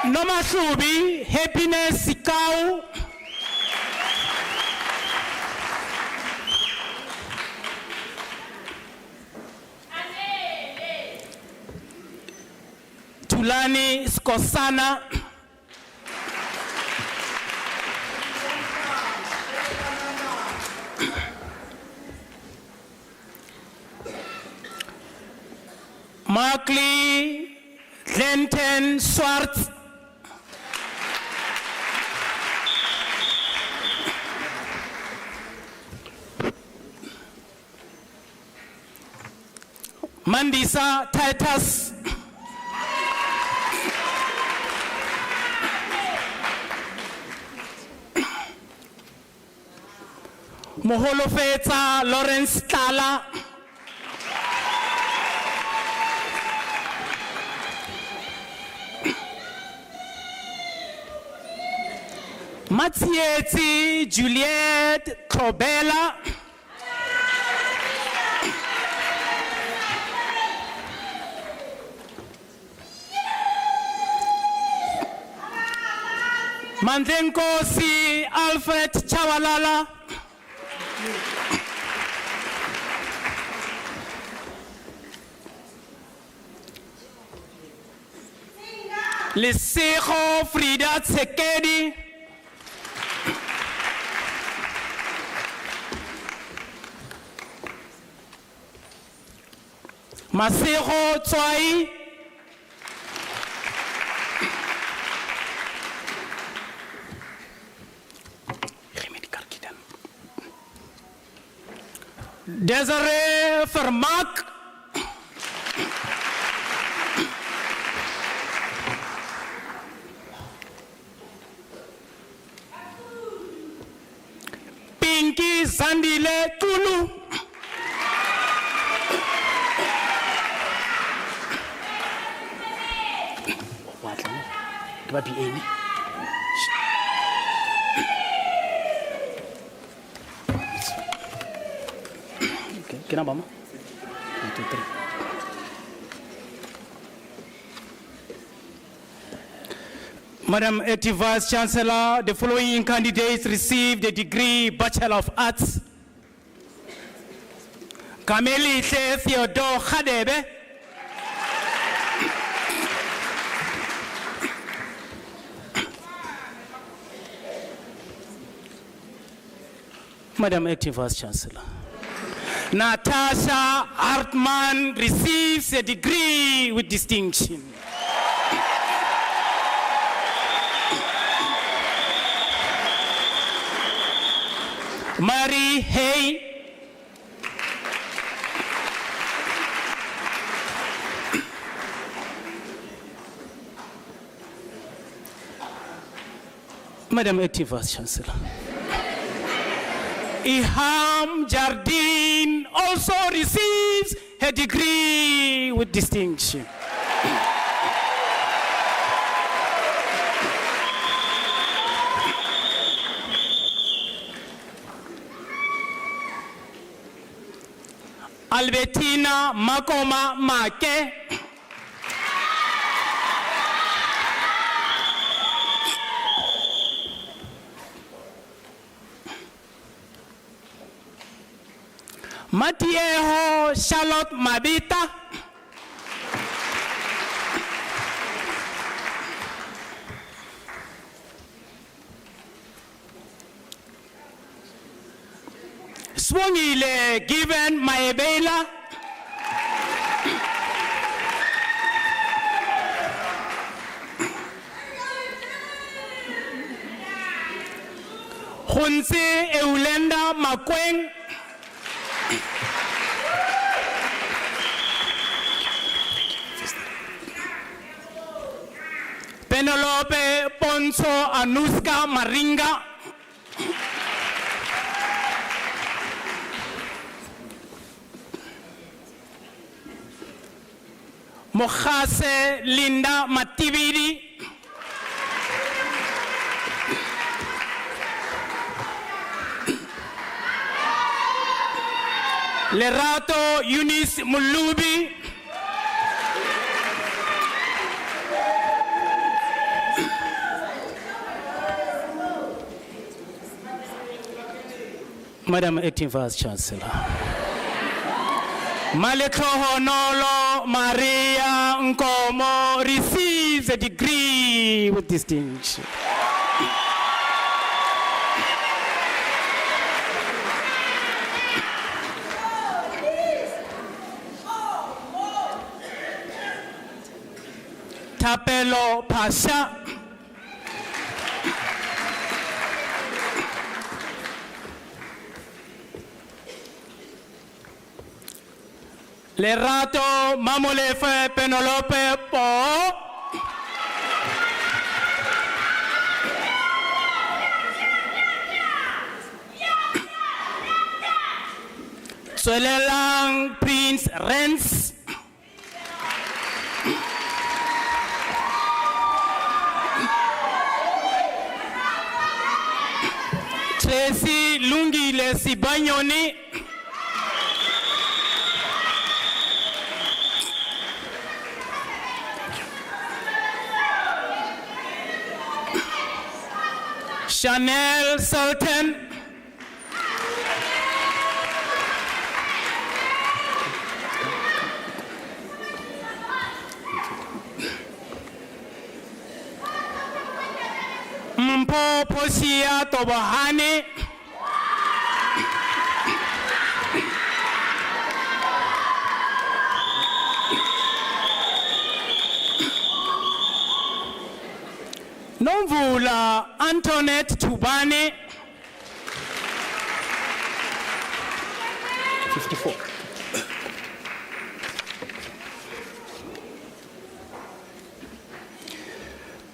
Noma Shubi, Happiness Sikau. Tulani Skosana. Markley Clinton Swartz. Mandisa Titus. Moholofetsa Lawrence Tlala. Matsietsi Juliet Kobela. Mandlenkosi Alfred Chawalala. Lesego Frida Tsekedi. Masego Tswai. Desiree Vermaak. Pinky Zandile Tulu. Kena mama? 1, 2, 3. Madam Acting Vice Chancellor, the following candidates received the degree Bachelor of Arts. Kameli Theodore Khadebe. Madam Acting Vice Chancellor. Natasha Hartman receives a degree with distinction. Mary Hay. Madam Acting Vice Chancellor. Iham Jardine also receives a degree with distinction. Albertina Makoma Make. Matieho Charlotte Mabita. Swangile Given Maebela. Hunse Eulenda Makweng. Penelope Ponso Anuska Maringa. Mojase Linda Matibiri. Lerato Eunice Mulubi. Madam Acting Vice Chancellor. Maleko Honolo Maria Nkomo receives a degree with distinction. Tapelo Pasha. Lerato Mamolefe Penelope Po. Tswelelang Prince Rens. Tracy Lungile Sibanyoni. Chanel Sultan. Mpo Posia Tobahane. Nomvula Antoinette Tubane. 54.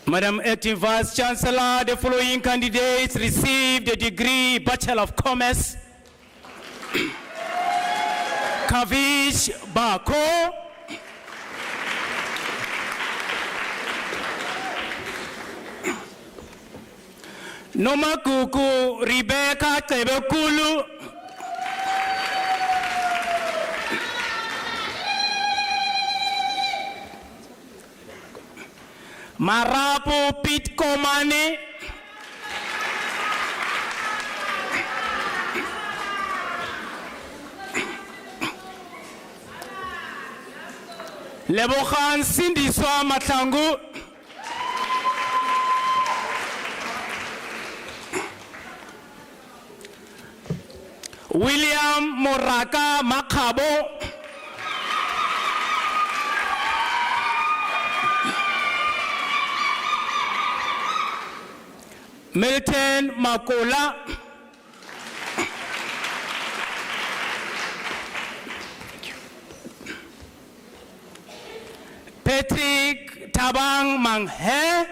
Madam Acting Vice Chancellor, the following candidates received the degree Bachelor of Commerce. Kavish Bako. Nomakuku Rebecca Tebekulu. Marapo Pit Komane. Lebokhan Sindiswa Matlangu. William Moraka Makabo. Milton Makola. Patrick Tabang Manghe.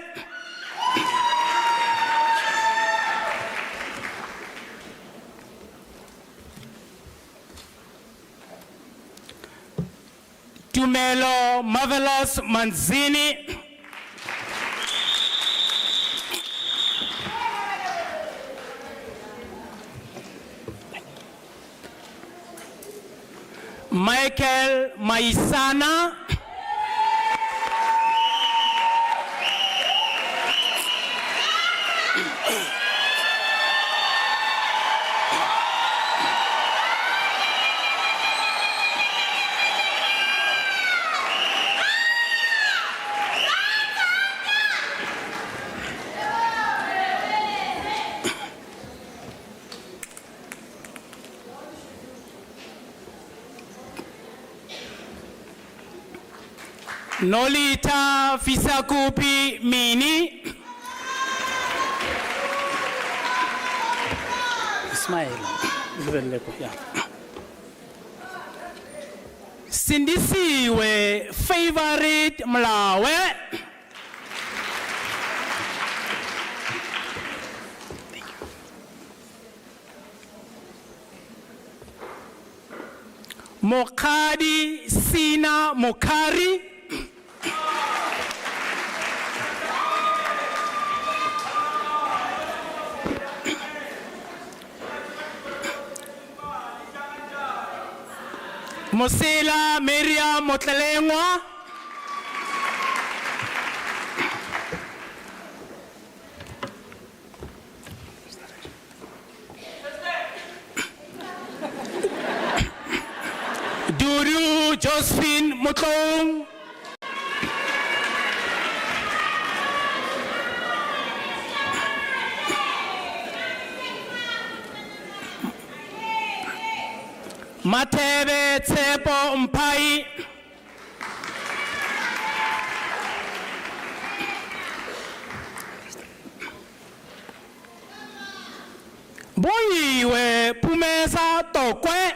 Tumelo Marvelous Manzini. Michael Maisana. Nolita Fisakupi Mini. Ismail. Sindisiwe Favorite Mlawe. Mokadi Sina Mokari. Mosela Maria Motlalengwa. Duru Josephine Motlong. Matebe Tsepo Mpai. Boyiwe Pumesa Tokwe.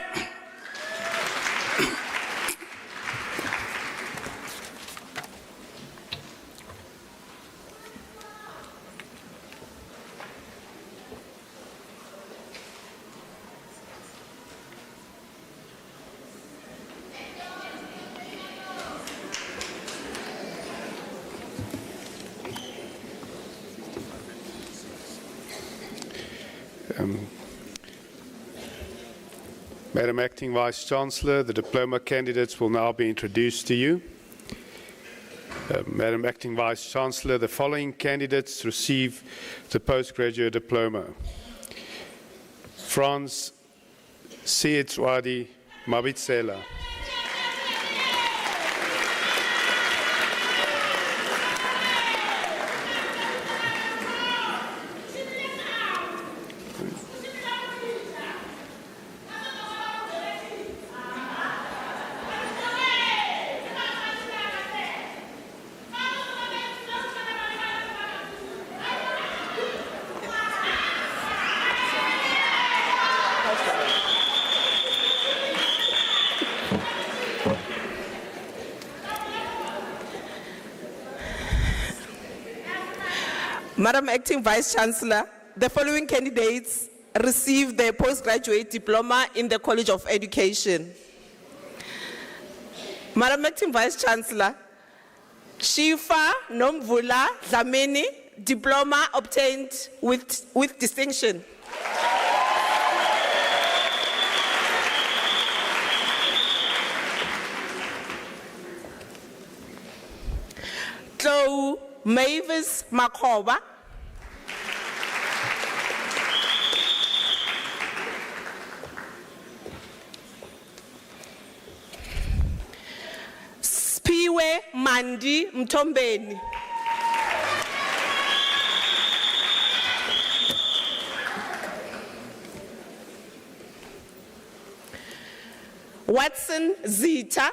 Madam Acting Vice-Chancellor, the diploma candidates will now be introduced to you. Madam Acting Vice-Chancellor, the following candidates receive the postgraduate diploma. Franz Sietswadi Mabitsela. Madam Acting Vice-Chancellor, the following candidates received their postgraduate diploma in the College of Education. Madam Acting Vice-Chancellor, Shifa Nomvula Dlamini, diploma obtained with distinction. Tlo Mavis Makoba. Spiwe Mandi Mtombeni. Watson Zita.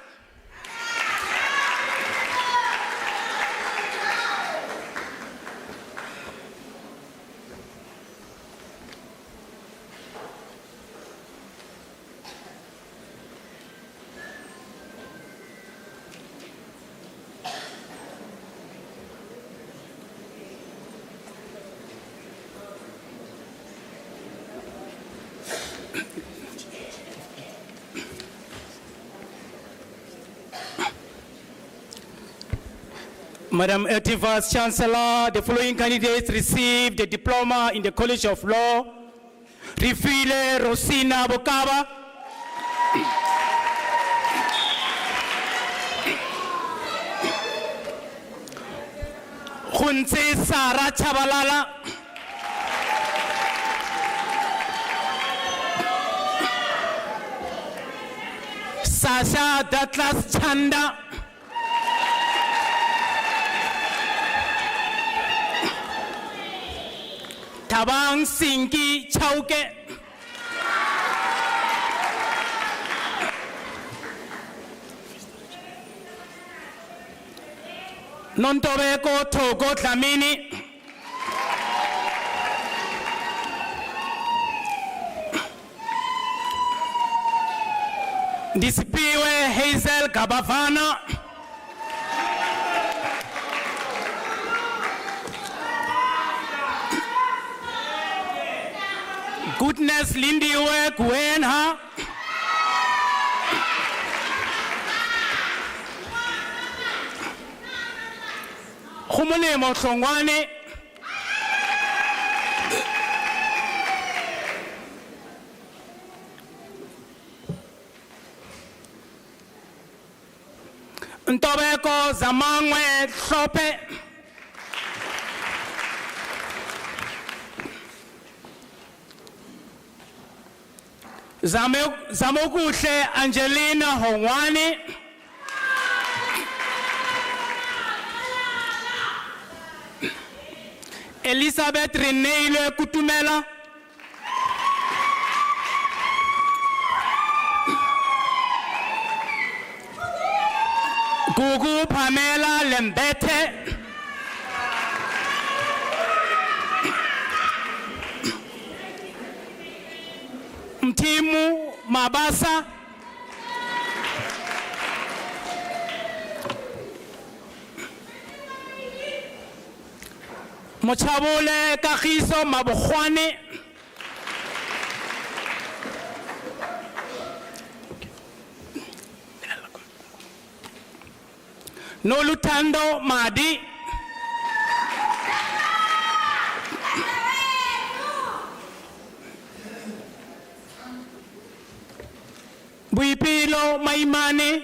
Madam Acting Vice-Chancellor, the following candidates received the diploma in the College of Law. Rifile Rosina Bokaba. Khunse Sara Chabalala. Sasha Datlas Chanda. Tabang Sinki Chauke. Nontobeko Togo Tlamini. Disipiwe Hazel Kabafana. Goodness Lindiwe Gwenha. Khumule Motsongwane. Ntobeko Zamangwe Sope. Zamokuhle Angelina Hongwane. Elizabeth Reneile Kutumela. Gugu Pamela Lembete. Mtimu Mabasa. Mochabole Kakiso Mabukhwane. Nolutando Madi. Boipelo Maimane,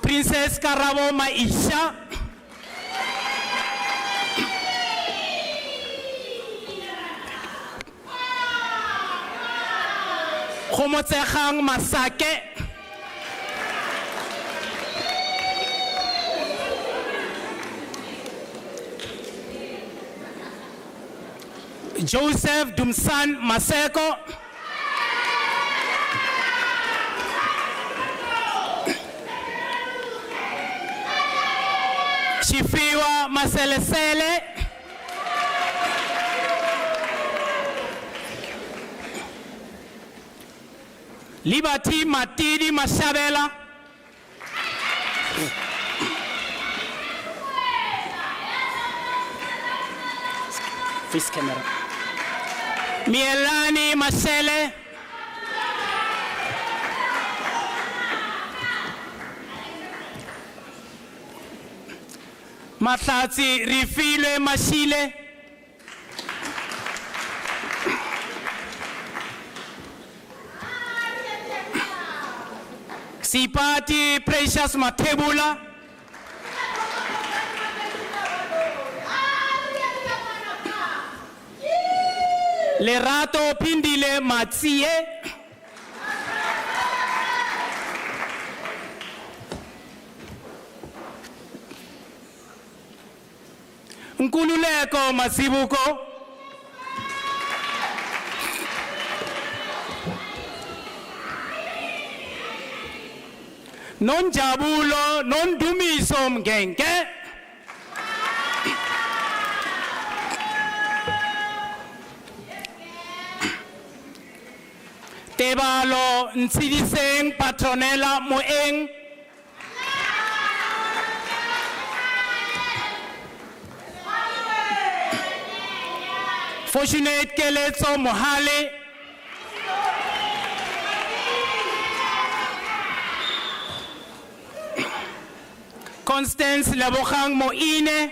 Princess Karabo Maisha, Khomotsehang Masake, Joseph Dumsan Maseko, Chifiwa Maselesele, Liberty Matidi Mashabela, face camera, Mielani Masele, Matati Rifile Mashile, Sipati Precious Matebula, Lerato Pindile Matsie, Nkululeko Masibuko, Non Jabulo, Non Dumisom Genke, Tebalo Nsidiseng Patronela Moeng, Fortunate Keletso Mohale, Constance Labokhang Moine,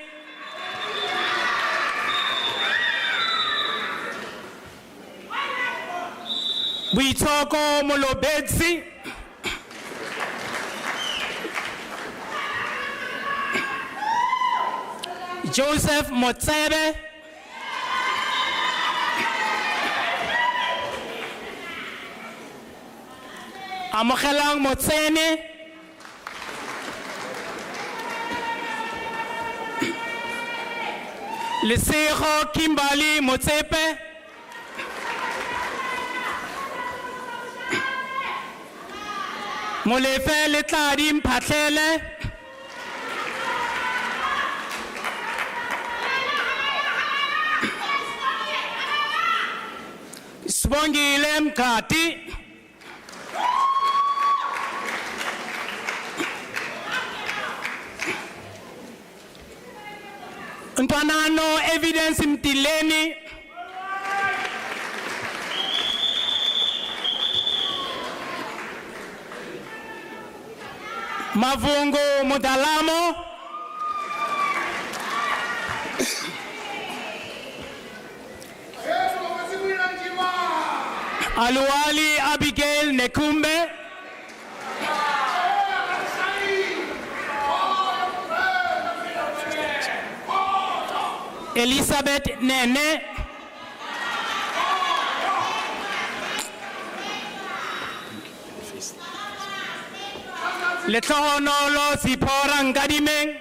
Buitoko Molobetsi, Joseph Motsebe, Amogelang Motsene, Lesego Kimbali Motsepe, Molefe Letladi Mphatlele, Sibongile Mkati, Ntwanano Evidence Mtileni, Mavungo Mudalamo, Aluali Abigail Nekumbe, Elizabeth Nene, Letloonolo Zipora Ngadimeng,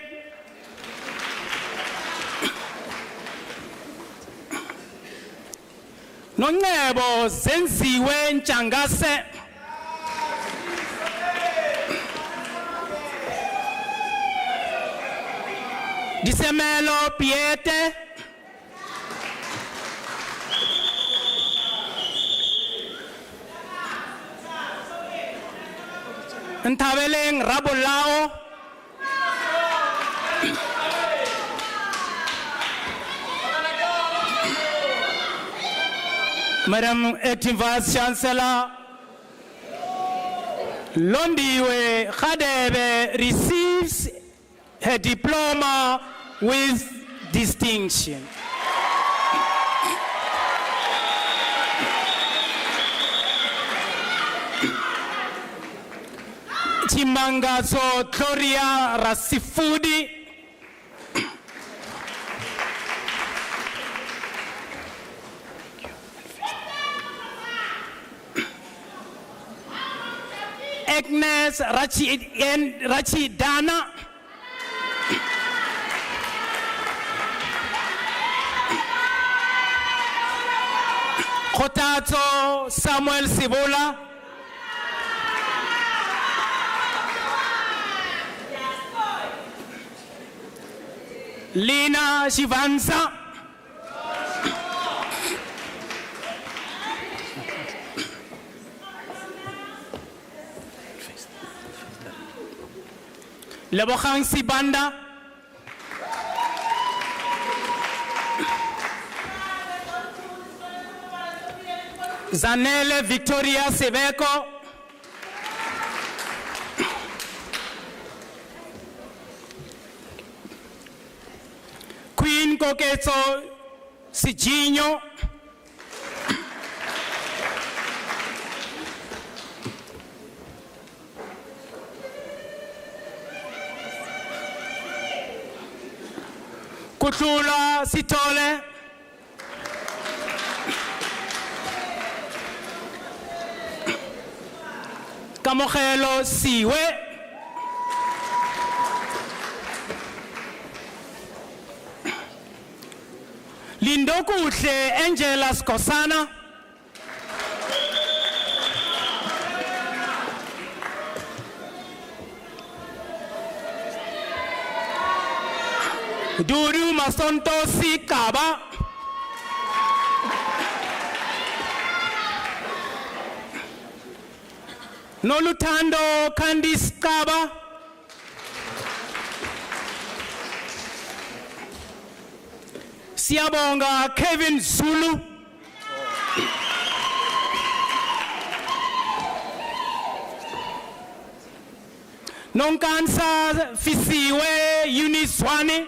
Nongebo Zenziwe Nchangase, Disemelo Piete, Ntabeleng Rabulao, Madam Acting Vice Chancellor, Londiwe Khadebe receives her diploma with distinction. Chimangazo Gloria Rasifudi, Agnes Rachidana, Kotato Samuel Sibola, Lina Shivansa, Lebohang Sibanda, Zanele Victoria Seveko, Queen Koketso Sijinho, Kutlula Sitole, Kamogelo Siwe, Lindokuhle Angela Skosana, Duru Masonto Sikaba, Nolutando Candice Kaba, Siabonga Kevin Zulu, Nonkansa Fisiwe Uniswane,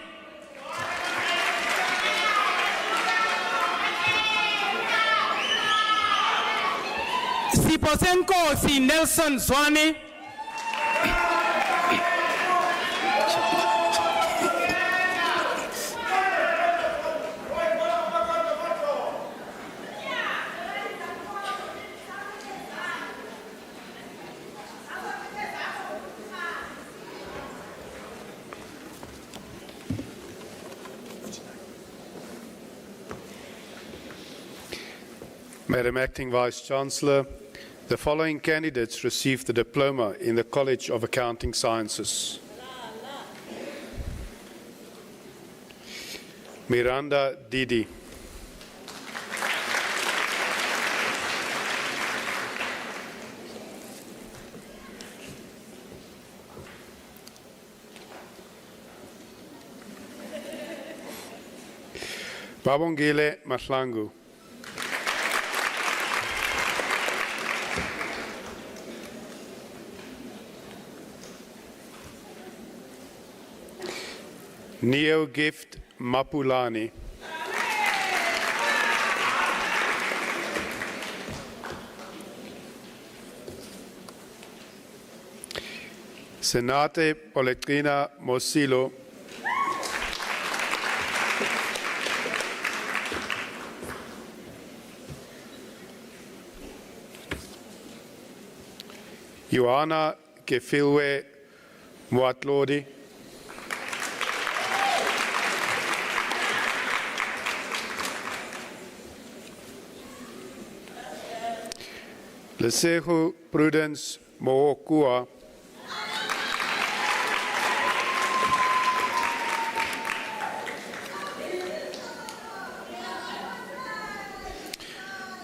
Siposenko Si Nelson Zwane, Madam Acting Vice-Chancellor, the following candidates received the diploma in the College of Accounting Sciences. Miranda Didi. Babongile Mahlangu. Neo Gift Mapulani. Senate Poletrina Mosilo. Johanna Gefilwe Muatlodi. Lesehu Prudence Mookua.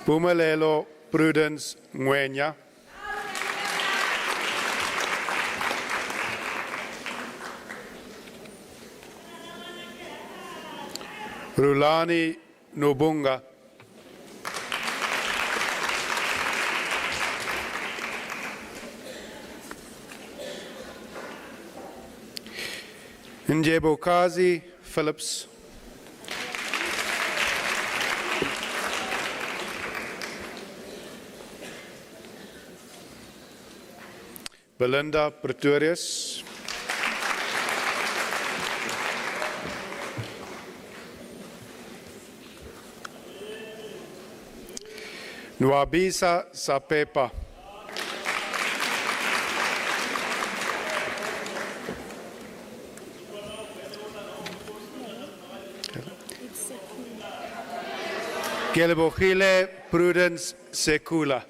Pumelelo Prudence Ngwenya. Rulani Nobunga. Njebokazi Phillips. Belinda Pretorius. Nwabisa Sapepa. Kelebogile Prudence Sekula.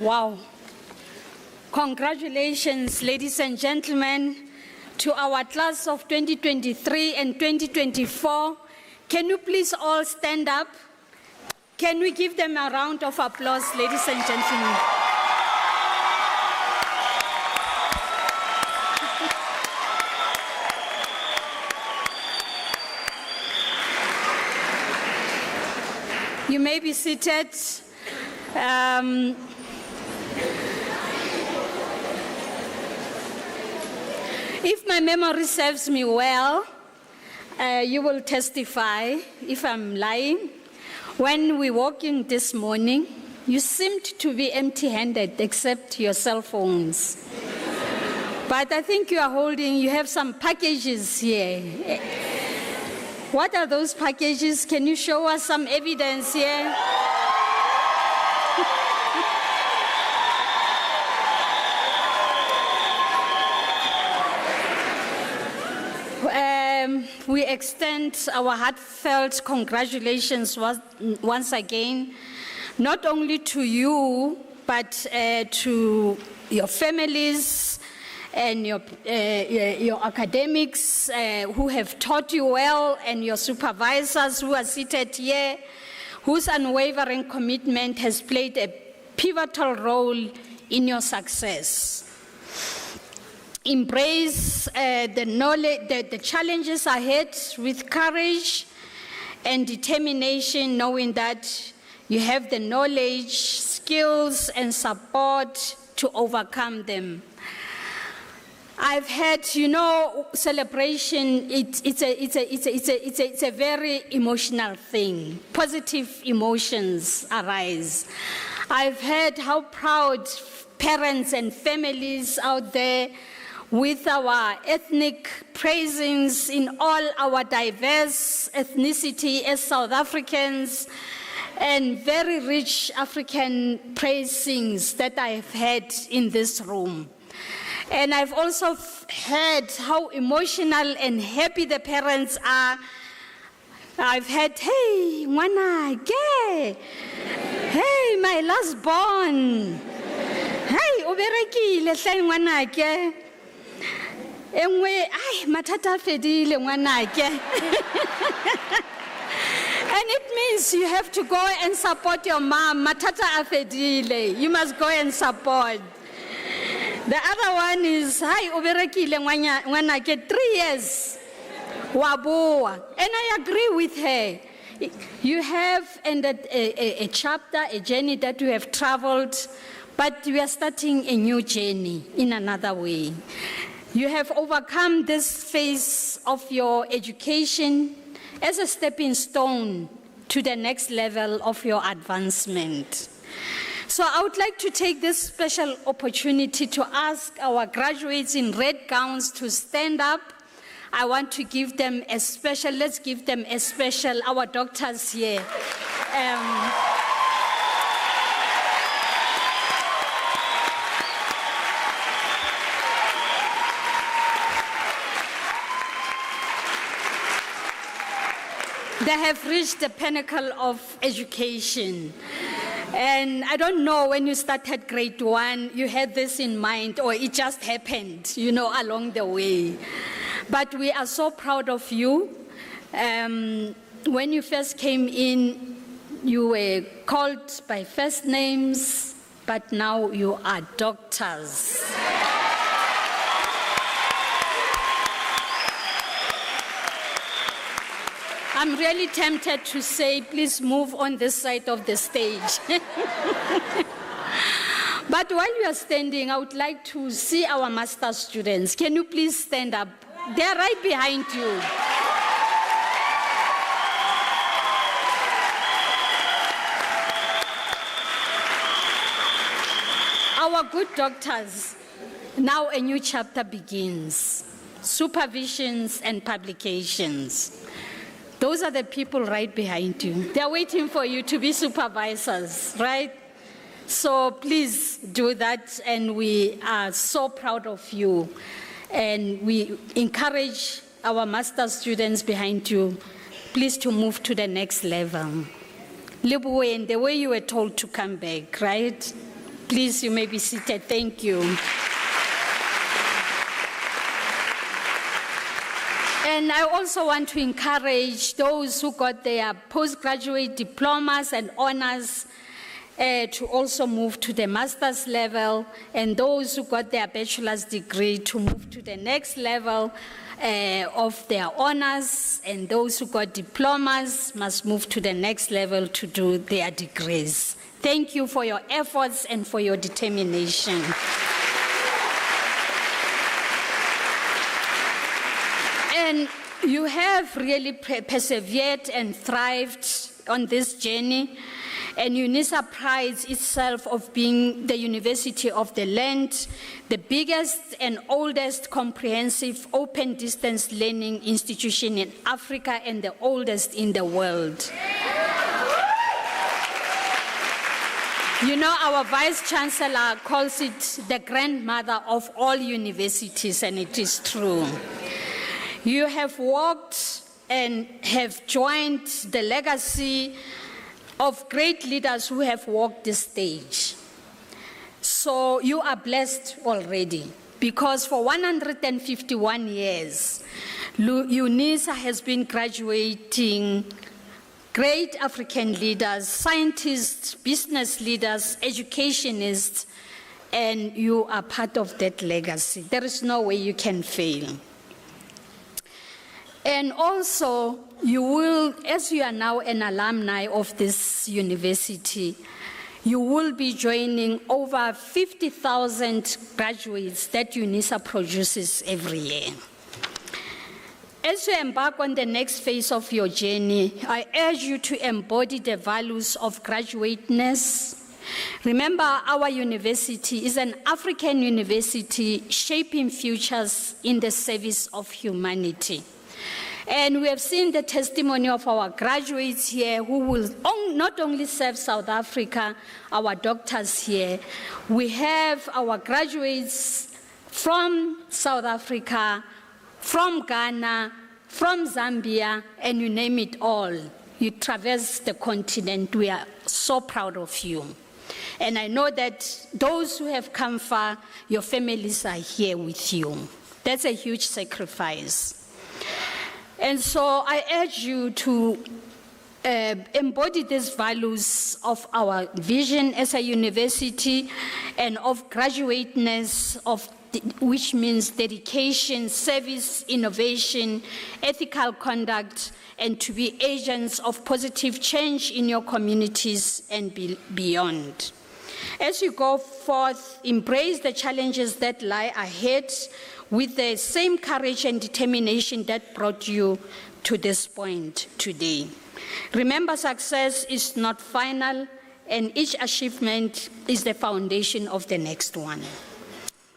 Wow. Congratulations, ladies and gentlemen, to our class of 2023 and 2024. Can you please all stand up? Can we give them a round of applause, ladies and gentlemen? You may be seated. If my memory serves me well, you will testify if I'm lying. When we walked in this morning, you seemed to be empty-handed except your cell phones. But I think you have some packages here. What are those packages? Can you show us some evidence here? We extend our heartfelt congratulations once again, not only to you, but to your families and your academics who have taught you well, and your supervisors who are seated here, whose unwavering commitment has played a pivotal role in your success. Embrace the challenges ahead with courage and determination, knowing that you have the knowledge, skills, and support to overcome them. I've had, celebration. It's a very emotional thing. Positive emotions arise. I've heard how proud parents and families out there with our ethnic presence in all our diverse ethnicity as South Africans, and very rich African praisings that I've had in this room. And I've also heard how emotional and happy the parents are. I've heard, hey, Ngwanake, hey, my last born, hey, uberekile hle Ngwanake, engwe, ay, matata fedile Ngwanake. And it means you have to go and support your mom. Matata afedile. You must go and support. The other one is, hi, uberekile Ngwanake, 3 years. Waboa. And I agree with her. You have ended a chapter, a journey that you have traveled, but we are starting a new journey in another way. You have overcome this phase of your education as a stepping stone to the next level of your advancement. So I would like to take this special opportunity to ask our graduates in red gowns to stand up. I want to give them a special, let's give them a special, our doctors here. They have reached the pinnacle of education. And I don't know, when you started grade 1, you had this in mind, or it just happened, along the way. But we are so proud of you. When you first came in, you were called by first names, but now you are doctors. I'm really tempted to say, please move on this side of the stage. But while you are standing, I would like to see our master students. Can you please stand up? They're right behind you. Our good doctors, now a new chapter begins. Supervisions and publications. Those are the people right behind you. They're waiting for you to be supervisors, right? So please do that, and we are so proud of you. And we encourage our master students behind you, please to move to the next level. Libuwen, the way you were told to come back, right? Please, you may be seated. Thank you. And I also want to encourage those who got their postgraduate diplomas and honors to also move to the master's level, and those who got their bachelor's degree to move to the next level of their honors, and those who got diplomas must move to the next level to do their degrees. Thank you for your efforts and for your determination. And you have really persevered and thrived on this journey. And Unisa prides itself of being the university of the land, the biggest and oldest comprehensive open distance learning institution in Africa and the oldest in the world. Our Vice Chancellor calls it the grandmother of all universities, and it is true. You have walked and have joined the legacy of great leaders who have walked this stage. So you are blessed already, because for 151 years, Unisa has been graduating great African leaders, scientists, business leaders, educationists, and you are part of that legacy. There is no way you can fail. And also, you will, as you are now an alumni of this university, you will be joining over 50,000 graduates that Unisa produces every year. As you embark on the next phase of your journey, I urge you to embody the values of graduateness, Remember, our university is an African university shaping futures in the service of humanity. And we have seen the testimony of our graduates here who will not only serve South Africa, our doctors here. We have our graduates from South Africa, from Ghana, from Zambia, and you name it all. You traverse the continent. We are so proud of you. And I know that those who have come far, your families are here with you. That's a huge sacrifice. And so I urge you to embody these values of our vision as a university and of graduateness, which means dedication, service, innovation, ethical conduct, and to be agents of positive change in your communities and beyond. As you go forth, embrace the challenges that lie ahead with the same courage and determination that brought you to this point today. Remember, success is not final, and each achievement is the foundation of the next one.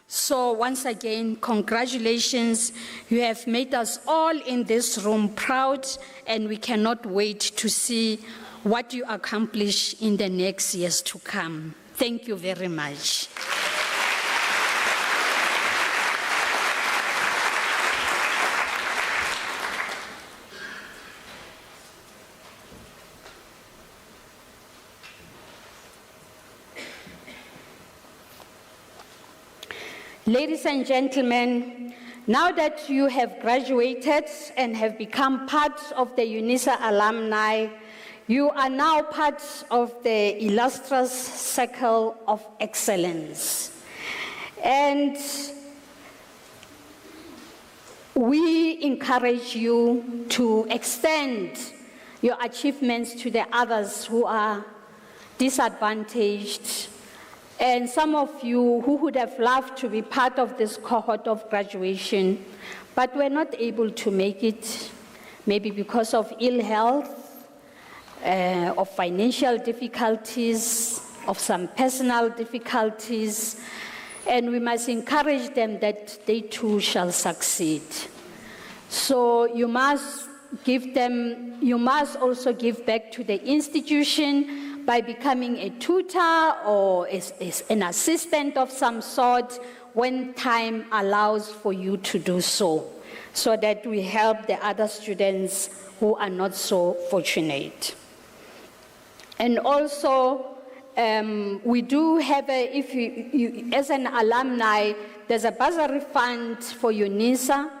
So once again, congratulations. You have made us all in this room proud, and we cannot wait to see what you accomplish in the next years to come. Thank you very much. Ladies and gentlemen, now that you have graduated and have become part of the Unisa alumni, you are now part of the illustrious circle of excellence. And we encourage you to extend your achievements to the others who are disadvantaged. And some of you who would have loved to be part of this cohort of graduation, but were not able to make it, maybe because of ill health, of financial difficulties, of some personal difficulties, and we must encourage them that they too shall succeed. So you must also give back to the institution by becoming a tutor or an assistant of some sort when time allows for you to do so that we help the other students who are not so fortunate. And also, we do have as an alumni, there's a bursary fund for Unisa,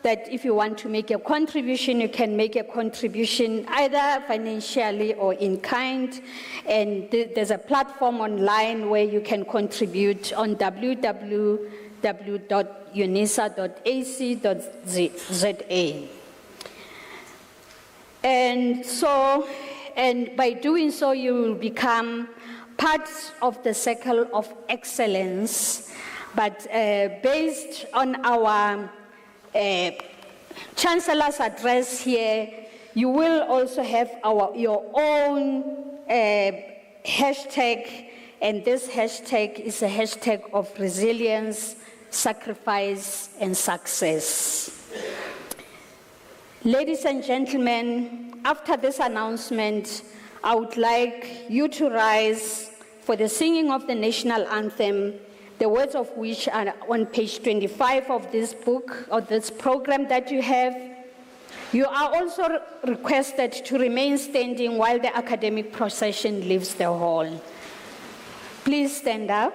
that if you want to make a contribution, you can make a contribution either financially or in kind. And there's a platform online where you can contribute on www.unisa.ac.za. And by doing so, you will become part of the circle of excellence. But based on our Chancellor's address here, you will also have your own hashtag, and this hashtag is a hashtag of resilience, sacrifice, and success. Ladies and gentlemen, after this announcement, I would like you to rise for the singing of the national anthem, the words of which are on page 25 of this book, or this program that you have. You are also requested to remain standing while the academic procession leaves the hall. Please stand up.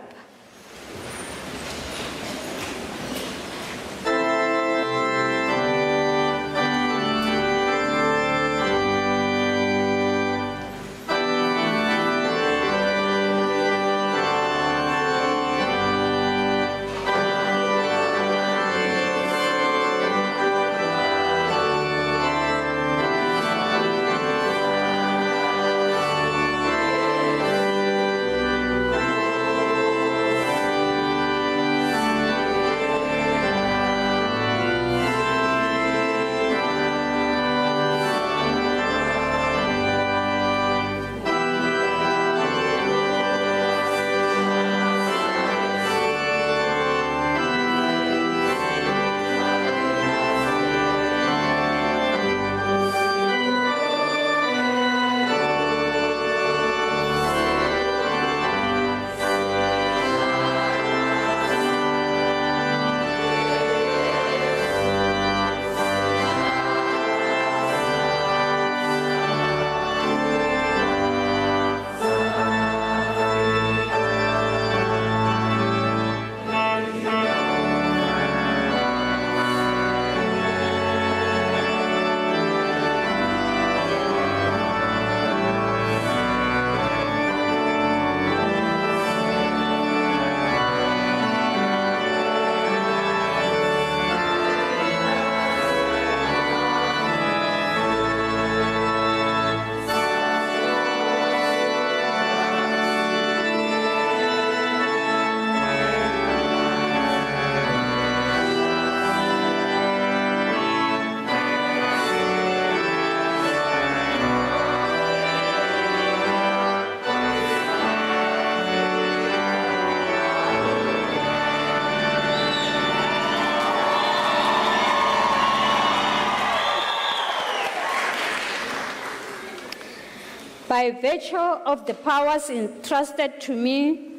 By virtue of the powers entrusted to me,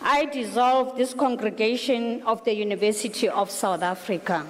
I dissolve this congregation of the University of South Africa.